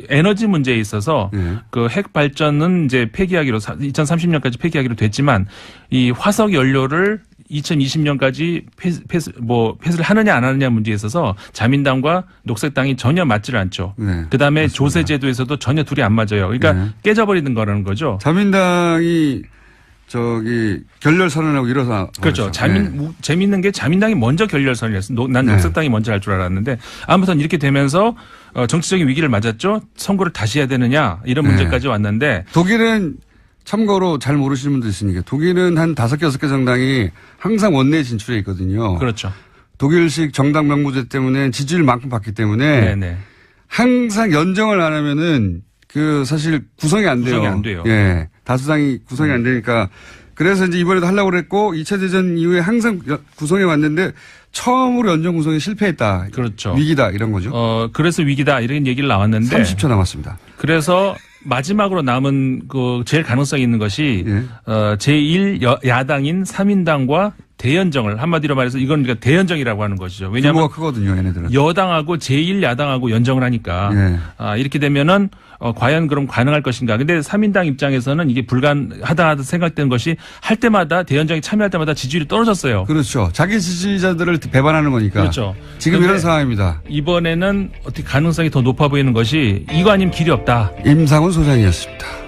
에너지 문제에 있어서 예. 핵 발전은 이제 폐기하기로 2030년까지 폐기하기로 됐지만 이 화석 연료를 2020년까지 폐쇄를 하느냐 안 하느냐 문제에 있어서 자민당과 녹색당이 전혀 맞질 않죠. 네, 그다음에 맞습니다. 조세제도에서도 전혀 둘이 안 맞아요. 그러니까 네. 깨져버리는 거라는 거죠. 자민당이 결렬 선언하고 일어서 그렇죠. 재밌는 게 자민당이 먼저 결렬선을 했어. 난 네. 녹색당이 먼저 할 줄 알았는데 아무튼 이렇게 되면서 정치적인 위기를 맞았죠. 선거를 다시 해야 되느냐 이런 네. 문제까지 왔는데 독일은 참고로 잘 모르시는 분도 있으니까 독일은 한 5개, 6개 정당이 항상 원내에 진출해 있거든요. 그렇죠. 독일식 정당 명부제 때문에 지지율만큼 받기 때문에 네네. 항상 연정을 안 하면은 그 사실 구성이 안 돼요. 구성이 안 돼요. 예. 다수당이 구성이 안 되니까 그래서 이제 이번에도 하려고 그랬고 2차 대전 이후에 항상 구성해 왔는데 처음으로 연정 구성에 실패했다. 그렇죠. 위기다 이런 거죠. 그래서 위기다 이런 얘기를 나왔는데 30초 남았습니다. 그래서 마지막으로 남은 그 제일 가능성이 있는 것이 예. 제1 야당인 3인당과 대연정을 한마디로 말해서 이건 우리가 대연정이라고 하는 것이죠. 왜냐하면 규모가 크거든요, 얘네들은. 여당하고 제1야당하고 연정을 하니까 예. 이렇게 되면은 과연 그럼 가능할 것인가. 근데 3인당 입장에서는 이게 불가능하다 생각된 것이 할 때마다 대연정이 참여할 때마다 지지율이 떨어졌어요. 그렇죠. 자기 지지자들을 배반하는 거니까. 그렇죠. 지금 이런 상황입니다. 이번에는 어떻게 가능성이 더 높아 보이는 것이 이거 아니면 길이 없다. 임상훈 소장이었습니다.